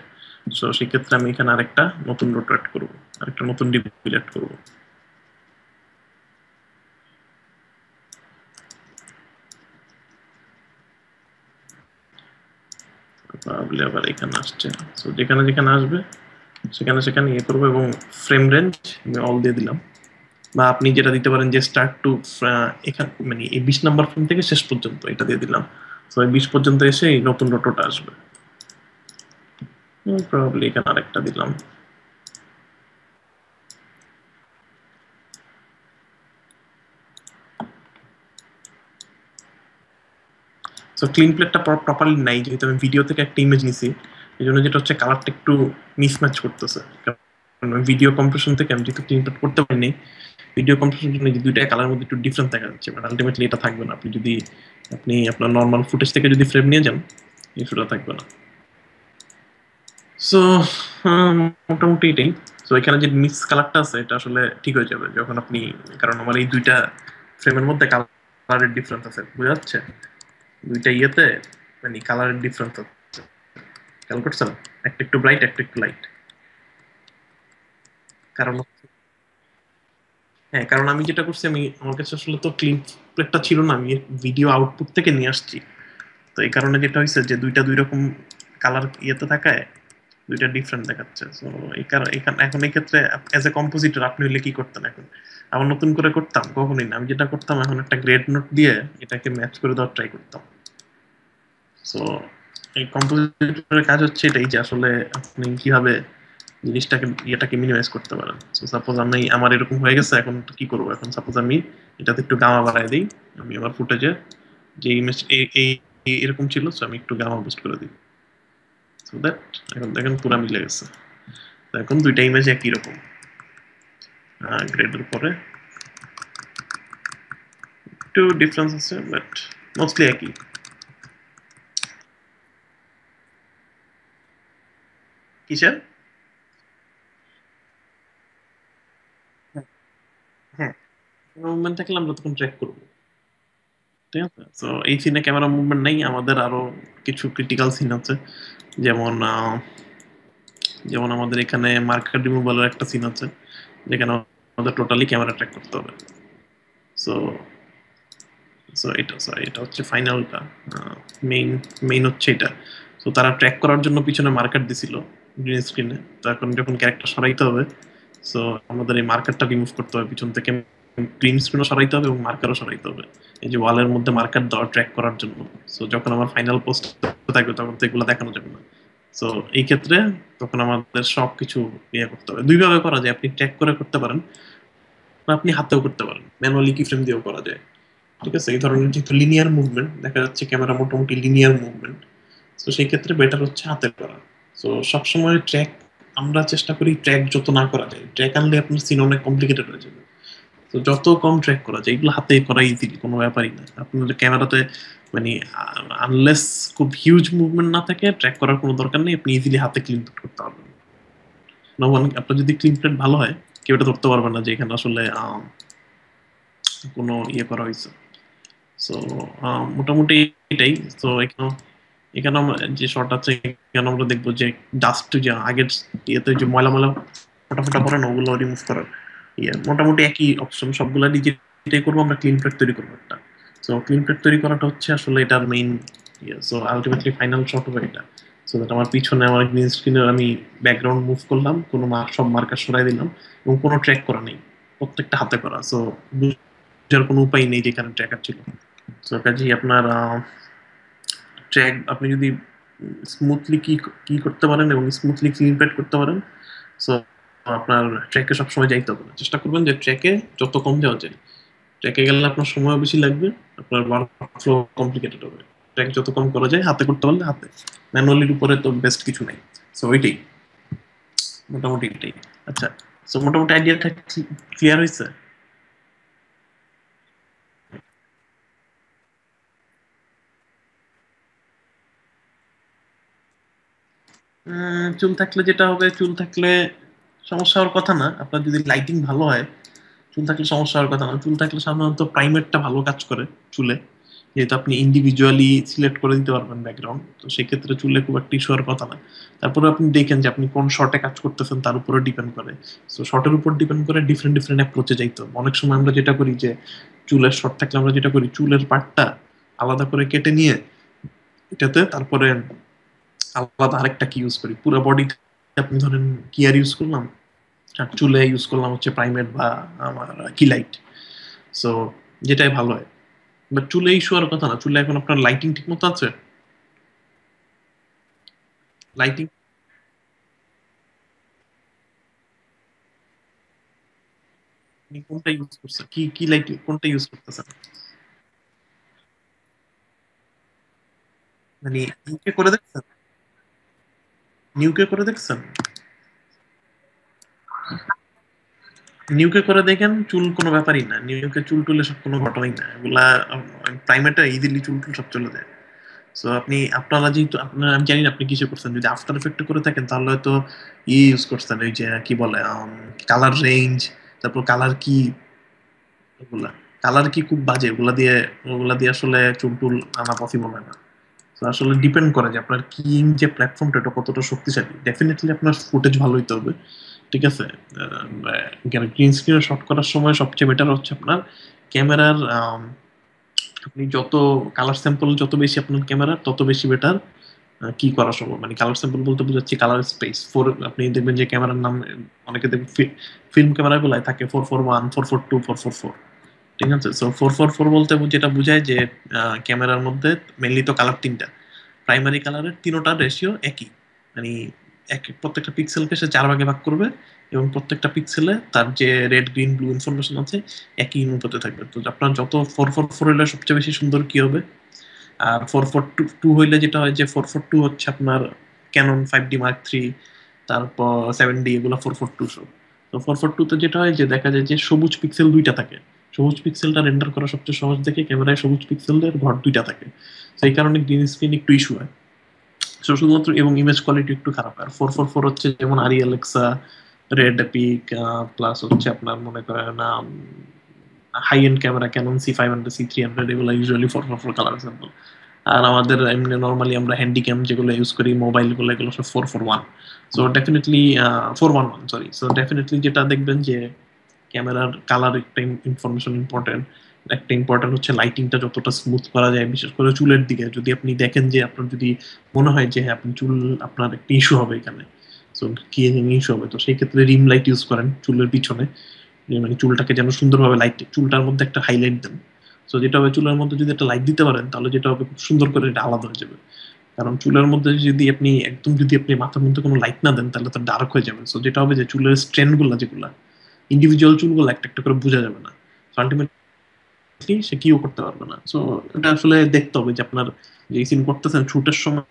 সো সেক্ষেত্রে আমি এখানে আরেকটা নতুন রোটো অ্যাড করবো, আরেকটা নতুন ডিভিল অ্যাড করবো। তাহলে আবার এখানে আসছে, সো যেখানে যেখানে আসবে সেখানে সেখানে ইয়ে করবো, এবং ফ্রেম রেঞ্জ আমি অল দিয়ে দিলাম। বা আপনি যেটা দিতে পারেন যে স্টার্ট টু এখানে মানে এই 20 নাম্বার ফ্রেম থেকে শেষ পর্যন্ত এটা দিয়ে দিলাম। সো এই 20 পর্যন্ত এসে এই নতুন রোটোটা আসবে। প্রবাবলি এখানে আরেকটা দিলাম। সো ক্লিন প্লেটটা প্রপারলি নাই, যেহেতু আমি ভিডিও থেকে একটা ইমেজ নিছি, এই জন্য যেটা হচ্ছে কালারটা একটু মিসম্যাচ করতেছে। কারণ ভিডিও কম্প্রেশন থেকে আমি যেহেতু ক্লিন প্লেট করতে পারিনি, ভিডিও কম্প্রেশনের জন্য যে দুইটা কালার মধ্যে একটু ডিফারেন্স দেখা যাচ্ছে, বাট আলটিমেটলি এটা থাকবে না। আপনি যদি আপনি আপনার নর্মাল ফুটেজ থেকে যদি ফ্রেম নিয়ে যান, ইস্যুটা থাকবে না। সো মোটামুটি এটাই। সো এখানে যে মিক্স কালারটা আছে এটা আসলে ঠিক হয়ে যাবে যখন আপনি, কারণ আমার এই দুইটা ফ্রেমের মধ্যে কালারের ডিফারেন্স আছে, বোঝা যাচ্ছে দুইটা ইয়েতে মানে কালারের ডিফারেন্স আছে, খেয়াল করছেন? একটা একটু ব্রাইট, একটা একটু লাইট। কারণ হ্যাঁ, কারণ আমি যেটা করছি, আমি আমার কাছে আসলে তো ক্লিন প্লেটটা ছিল না, আমি ভিডিও আউটপুট থেকে নিয়ে আসছি। তো এই কারণে যেটা হয়েছে যে দুইটা দুই রকম কালার ইয়েতে থাকায় দুইটা ডিফারেন্ট দেখাচ্ছে। সো এই কারণে এখন এই ক্ষেত্রে অ্যাজ এ কম্পোজিটর আপনি হইলে কি করতেন এখন? আবার নতুন করে করতাম? কখনোই না। আমি যেটা করতাম, এখন একটা গ্রেড নোট দিয়ে এটাকে ম্যাচ করে দেওয়ার ট্রাই করতাম। সো এই কম্পোজিটরের কাজ হচ্ছে এটাই, যে আসলে আপনি কিভাবে জিনিসটাকে ইয়েটাকে মিনিমাইজ করতে পারেন। সো সাপোজ আমার এরকম হয়ে গেছে, এখন কি করবো? এখন সাপোজ আমি এটাতে একটু গামা বাড়ায় দিই, আমি আমার ফুটেজে যে ইমেজ এরকম ছিল, সো আমি একটু গামা বুস্ট করে দিই, সো দ্যাট এখন দেখেন পুরো মিলে গেছে। তো এখন দুইটা ইমেজ একই রকম। গ্রেডের পরে একটু ডিফারেন্স আছে বাট মোস্টলি একই। কিসের? হ্যাঁ, মুভমেন্ট থাকলে আমরা তখন ট্র্যাক করবো, ঠিক আছে। তো এই সিনে ক্যামেরা মুভমেন্ট নেই, আমাদের আরো কিছু ক্রিটিক্যাল সিন আছে, যেমন যেমন আমাদের এখানে মার্কার রিমুভালের একটা সিন আছে, যেখানে আমাদের টোটালি ক্যামেরা ট্র্যাক করতে হবে। সো সো এটা সরি এটা হচ্ছে ফাইনালটা, মেইন মেইন হচ্ছে এটা। তো তারা ট্র্যাক করার জন্য পিছনে মার্কার দিছিল গ্রিন স্ক্রিনে, তো এখন যখন ক্যারেক্টার সরাইতে হবে, সো আমাদের এই মার্কারটা রিমুভ করতে হবে পিছন থেকে, গ্রিন স্ক্রিনও সরাইতে হবে এবং মার্কারও সরাইতে হবে, এই যে ওয়ালের মধ্যে মার্কার দেওয়া ট্র্যাক করার জন্য। সো যখন আমার ফাইনাল পোস্ট থাকবে তখন তো এগুলো দেখানো যাবে না। সো এই ক্ষেত্রে তখন আমাদের সবকিছু ইয়ে করতে হবে। দুইভাবে করা যায়, আপনি ট্র্যাক করে করতে পারেন বা আপনি হাতেও করতে পারেন, ম্যানুয়ালি কি ফ্রেম দিয়েও করা যায়, ঠিক আছে। এই ধরনের যেহেতু লিনিয়ার মুভমেন্ট দেখা যাচ্ছে, ক্যামেরা মোটামুটি লিনিয়ার মুভমেন্ট, তো সেই ক্ষেত্রে বেটার হচ্ছে হাতের করা। তো সবসময় ট্র্যাক আমরা চেষ্টা করি ট্র্যাক যত না করা যায়, ট্র্যাক আনলে আপনার সিন অনেক কমপ্লিকেটেড হয়ে যাবে। তো যত কম ট্র্যাক করা যায় এগুলো হাতে করা ইজিলি, কোনো ব্যাপারই না। আপনার ক্যামেরাতে মানে আনলেস খুব হিউজ মুভমেন্ট না থাকে, ট্র্যাক করার কোনো দরকার নেই, আপনি ইজিলি হাতে ক্লিন করতে পারবেন। আপনার যদি ক্লিন প্লেট ভালো হয়, কেউ এটা ধরতে পারবে না যে এখানে আসলে কোনো ইয়ে করা হয়েছে। সো মোটামুটি এটাই। তো এখানে এখানে যে শর্ট আছে, এখানে আমরা দেখবো যে ডাস্ট, যে আগের ইয়েতে যে ময়লা ময়লা ফোটা ফোটা পড়ে না, ওগুলো রিমুভ করার ইয়ে মোটামুটি একই অপশন সবগুলা, নিজেটাই করবো আমরা, ক্লিন প্লেট তৈরি করবো একটা। সো ক্লিন প্লেট তৈরি করাটা হচ্ছে আসলে এটার মেইন ইয়ে। সো আলটিমেটলি ফাইনাল শট হবে এটা। সো দ্যাট আমার পিছনে আমার গ্রিন স্ক্রিনের আমি ব্যাকগ্রাউন্ড মুভ করলাম, কোনো সব মার্কার সরাই দিলাম এবং কোনো ট্র্যাক করা নেই, প্রত্যেকটা হাতে করা। সো বুঝার কোনো উপায় নেই যেখানে ট্র্যাকার ছিল। সো কাজেই আপনার ট্র্যাক আপনি যদি স্মুথলি কি কি করতে পারেন এবং স্মুথলি ক্লিন প্যাড করতে পারেন, সো আপনার ট্র্যাকে সবসময় যাইতে হবে না। চেষ্টা করবেন যে ট্র্যাকে যত কম যাওয়া যায়। ট্র্যাকে গেলে আপনার সময় বেশি লাগবে, আপনার ওয়ার্কফ্লো কমপ্লিকেটেড হবে। ট্র্যাক যত কম করা যায়, হাতে করতে পারলে হাতে, ম্যানুয়ালির উপরে তো বেস্ট কিছু নেই। সো ওইটাই মোটামুটি এটাই। আচ্ছা, সো মোটামুটি আইডিয়াটা ক্লিয়ার হয়েছে? চুল থাকলে যেটা হবে, চুল থাকলে সমস্যা হওয়ার কথা না। আপনার যদি লাইটিং ভালো হয়, চুল থাকলে সমস্যা হওয়ার কথা না। চুল থাকলে সাধারণত প্রাইমেরটা ভালো কাজ করে চুলে, যেহেতু আপনি ইন্ডিভিজুয়ালি সিলেক্ট করে দিতে পারবেন ব্যাকগ্রাউন্ড, তো সেক্ষেত্রে চুলে খুব একটা ইস্যু হওয়ার কথা না। তারপরে আপনি দেখেন যে আপনি কোন শর্টে কাজ করতেছেন তার উপরে ডিপেন্ড করে। তো শর্টের উপর ডিপেন্ড করে ডিফারেন্ট ডিফারেন্ট অ্যাপ্রোচে যাইতে হবে। অনেক সময় আমরা যেটা করি যে চুলের শর্ট থাকলে আমরা যেটা করি, চুলের পার্টটা আলাদা করে কেটে নিয়ে এটাতে তারপরে আলাদা আরেকটা কি ইউজ করি, পুরো বডি আপনি ধরেন কিয়ার ইউজ করলাম, আর চুলে ইউজ করলাম হচ্ছে প্রাইমেট বা আমার কি লাইট। সো যেটাই ভালো হয়। বাট চুলে ইস্যু হওয়ার কথা না। চুলে এখন আপনার লাইটিং ঠিক মতো আছে? লাইটিং কোনটা ইউজ করছেন, কি কি লাইটিং কোনটা ইউজ করতেছেন? মানে নিউকে করে দেখছেন? নিউকে করে দেখছেন? নিউকে করে দেখেন, চুল কোনো ব্যাপারই না। নিউকে চুল টুলে সব কোনো ঘটনাই না এগুলা। প্রাইমেটে ইজিলি চুল টুল সব চলে যায়। সো আপনি আপনারা যেহেতু আপনার, আমি জানি না আপনি কিসে করছেন, যদি আফটার এফেক্টে করে থাকেন তাহলে হয়তো ইউজ করছেন, ওই যে কি বলে কালার রেঞ্জ, তারপর কালার কি, ওগুলা কালার কি খুব বাজে, ওগুলা দিয়ে আসলে চুল টুল আনা পসিবল হয় না। তো আসলে ডিপেন্ড করে যে আপনার কিং যে প্ল্যাটফর্মটা এটা কতটা শক্তিশালী। ডেফিনেটলি আপনার ফুটেজ ভালো হইতে হবে, ঠিক আছে। গ্রিন স্ক্রিনে শট করার সময় সবচেয়ে বেটার হচ্ছে আপনার ক্যামেরার, আপনি যত কালার স্যাম্পল যত বেশি আপনার ক্যামেরা তত বেশি বেটার কি করা সম্ভব। মানে কালার স্যাম্পল বলতে বোঝাচ্ছি কালার স্পেস ফোর। আপনি দেখবেন যে ক্যামেরার নাম অনেকে দেখবেন ফিল্ম ক্যামেরা গুলাই থাকে 441, 442, 444, ঠিক আছে। সো 444 বলতে যেটা বোঝায় যে ক্যামেরার মধ্যে মেনলি তো কালার তিনটা, প্রাইমারি কালারের তিনোটার রেশিও একই। মানে প্রত্যেকটা পিক্সেলকে সে 4 ভাগে ভাগ করবে এবং প্রত্যেকটা পিক্সেলে তার যে রেড গ্রিন ব্লু ইনফরমেশন আছে একই অনুপাতে থাকবে। তো আপনার যত 444 হইলে সবচেয়ে বেশি সুন্দর কি হবে, আর 442 হইলে যেটা হয় যে 442 হচ্ছে আপনার ক্যানন 5D Mark III, তারপর 7D, এগুলো 442 সব। তো 442 তে যেটা হয় যে দেখা যায় যে সবুজ পিক্সেল দুইটা থাকে, সবুজ পিক্সেলটা রেন্ডার করা সবচেয়ে সহজ দেখে ক্যামেরায় সবুজ পিক্সেলের ঘর দুইটা থাকে, তো এই কারণে গ্রিন স্ক্রিন একটু ইস্যু হয়। সো শুধুমাত্র এবং ইমেজ কোয়ালিটি একটু খারাপ। আর 444 হচ্ছে যেমন আরি অ্যালেক্সা, রেড এপিক, প্লাস হচ্ছে আপনার মনে করেন high end camera Canon C500 C300 এগুলো ইউজুয়ালি 444 কালার এক্সাম্পল। আর আমাদের এমনি নর্মালি আমরা হ্যান্ডি ক্যাম যেগুলো ইউজ করি মোবাইল গুলো এগুলো সব 441। So definitely 411 sorry. So definitely যেটা দেখবেন যে ক্যামেরার কালার একটা ইনফরমেশন ইম্পর্টেন্ট। একটা ইম্পর্টেন্ট হচ্ছে লাইটিংটা যতটা স্মুথ করা যায়, বিশেষ করে চুলের দিকে যদি আপনি দেখেন যে আপনার যদি মনে হয় যে হ্যাঁ আপনি চুল আপনার একটা ইস্যু হবে এখানে, সো কি ইস্যু হবে, তো সেই ক্ষেত্রে রিম লাইট ইউজ করেন চুলের পিছনে, মানে চুলটাকে যেন সুন্দরভাবে লাইট, চুলটার মধ্যে একটা হাইলাইট দেন। সো যেটা হবে চুলের মধ্যে যদি একটা লাইট দিতে পারেন তাহলে যেটা হবে খুব সুন্দর করে এটা আলাদা হয়ে যাবে। কারণ চুলের মধ্যে যদি আপনি একদম যদি আপনি মাথার মধ্যে কোনো লাইট না দেন তাহলে তো ডার্ক হয়ে যাবে। সো যেটা হবে যে চুলের স্ট্রেন গুলা যেগুলা ইন্ডিভিজুয়াল চুলগুলো একটা একটা করে বোঝা যাবে না, আলটিমেটলি সে কিও করতে পারবে না। সো এটা আসলে দেখতে হবে যে আপনার যে সিন করতেছেন শুটের সময়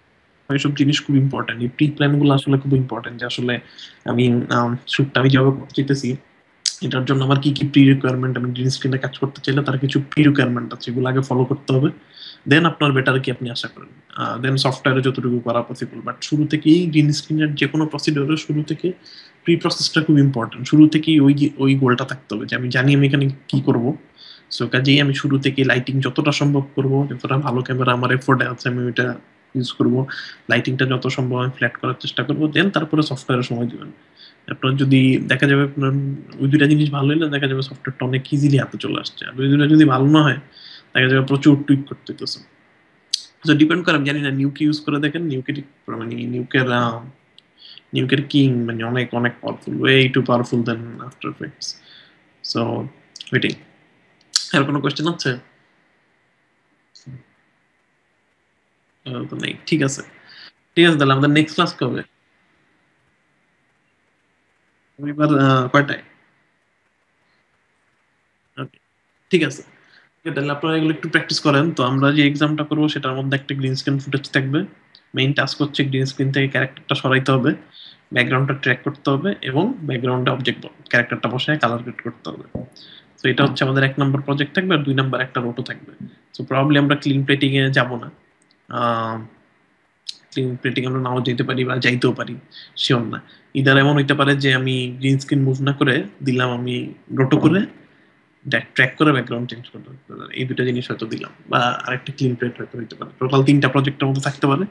এসব জিনিস খুব ইম্পর্টেন্ট। এই প্রি প্ল্যান গুলো আসলে খুব ইম্পর্টেন্ট যে আসলে আমি শুটটা আমি যেভাবে করতে চাইতেছি এটার জন্য আমার কি কি প্রি রিকোয়ারমেন্ট, আমি গ্রিন স্ক্রিনে কাজ করতে চাইলে তার কিছু প্রি রিকোয়ারমেন্ট আছে, এগুলো আগে ফলো করতে হবে। দেন আপনার বেটার কি আপনি আশা করেন, দেন সফটওয়্যারে যতটুকু করা পসিবল। বাট শুরু থেকেই গ্রিন স্ক্রিনের যে কোনো প্রসিডিওরের শুরু থেকে প্রি প্রসেসটা খুব ইম্পর্টেন্ট। শুরু থেকেই ওই গোলটা থাকতে হবে যে আমি জানি আমি এখানে কি করব। সো কাজেই আমি শুরু থেকে লাইটিং যতটা সম্ভব করব, যতটা ভালো ক্যামেরা আমার এফোর্ডে আছে আমি ওইটা ইউজ করব। লাইটিংটা যত সম্ভব আমি ফ্ল্যাট করার চেষ্টা করব, দেন তারপরে সফটওয়্যারে সময় দিবেন। আপনার যদি দেখা যাবে আপনার ওই দুইটা জিনিস ভালো হলে দেখা যাবে সফটওয়্যারটা অনেক ইজিলি হাতে চলে আসছে। আর ওই দুইটা যদি ভালো না হয় দেখা যাবে প্রচুর টুইক করতে হইতেছে। তো ডিপেন্ড করে, আমি জানি না নিউকে ইউজ করে দেখেন, নিউকে মানে নিউকের কিং মানে অনেক অনেক powerful, way too powerful than After Effects. So ওইটাই। আর কোনো কোয়েশ্চেন আছে? তো নেই, ঠিক আছে। ঠিক আছে, তাহলে আমাদের নেক্সট ক্লাস কবে? রবিবার কয়টায়? Okay, ঠিক আছে। Okay, তাহলে আপনারা এগুলো একটু প্র্যাকটিস করেন। তো আমরা যে এক্সামটা করবো সেটার মধ্যে একটা গ্রিন স্ক্রিন ফুটেজ থাকবে। মেইন টাস্ক হচ্ছে গ্রিন স্ক্রিন থেকে ক্যারেক্টারটা সরাইতে হবে, ব্যাকগ্রাউন্ডটা ট্র্যাক করতে হবে এবং ব্যাকগ্রাউন্ডে অবজেক্ট ক্যারেক্টারটা বসায় কালার গ্রেড করতে হবে। তো এটা হচ্ছে আমাদের 1 নম্বর প্রজেক্ট থাকবে, আর 2 নম্বর একটা রোটো থাকবে। সো প্রবাবলি আমরা ক্লিন প্লেটিং এ যাব না, ক্লিন প্লেটিং আমরা নাও যেতে পারি বা যাইতেও পারি, শিওর না। ইদার এমন হইতে পারে যে আমি গ্রিন স্ক্রিন মুভ না করে দিলাম, আমি রোটো করে ট্র্যাক করে ব্যাকগ্রাউন্ড চেঞ্জ করতে, এই দুটো জিনিস হয়তো দিলাম, বা আরেকটা ক্লিন প্লেট হয়তো হইতে পারে। টোটাল 3টা প্রজেক্টের মতো থাকতে পারে।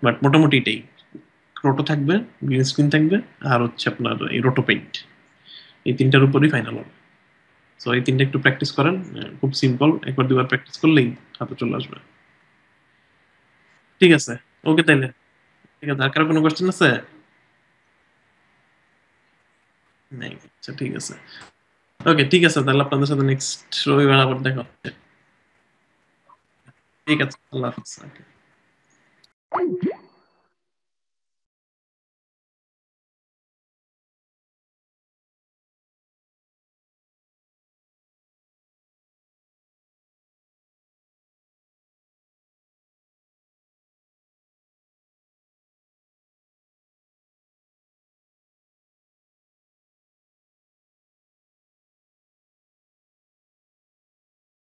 বাট মোটামুটি এটাই, রোটো থাকবে, গ্রিন স্ক্রিন থাকবে, আর হচ্ছে আপনার এই রোটো পেইন্ট, এই 3টার উপরই ফাইনাল হবে। সো এই 3টা একটু প্র্যাকটিস করেন, খুব সিম্পল, একবার দুবার প্র্যাকটিস করলেই হাতে চলে আসবে। ঠিক আছে, ওকে তাইলে। ঠিক আছে, আর কারো কোনো কোয়েশ্চেন আছে? নাই, আচ্ছা ঠিক আছে। ওকে ঠিক আছে, তাহলে আপনাদের সাথে নেক্সট রবিবার আবার দেখা হচ্ছে। ঠিক আছে, আল্লাহ হাফিজ। Okay.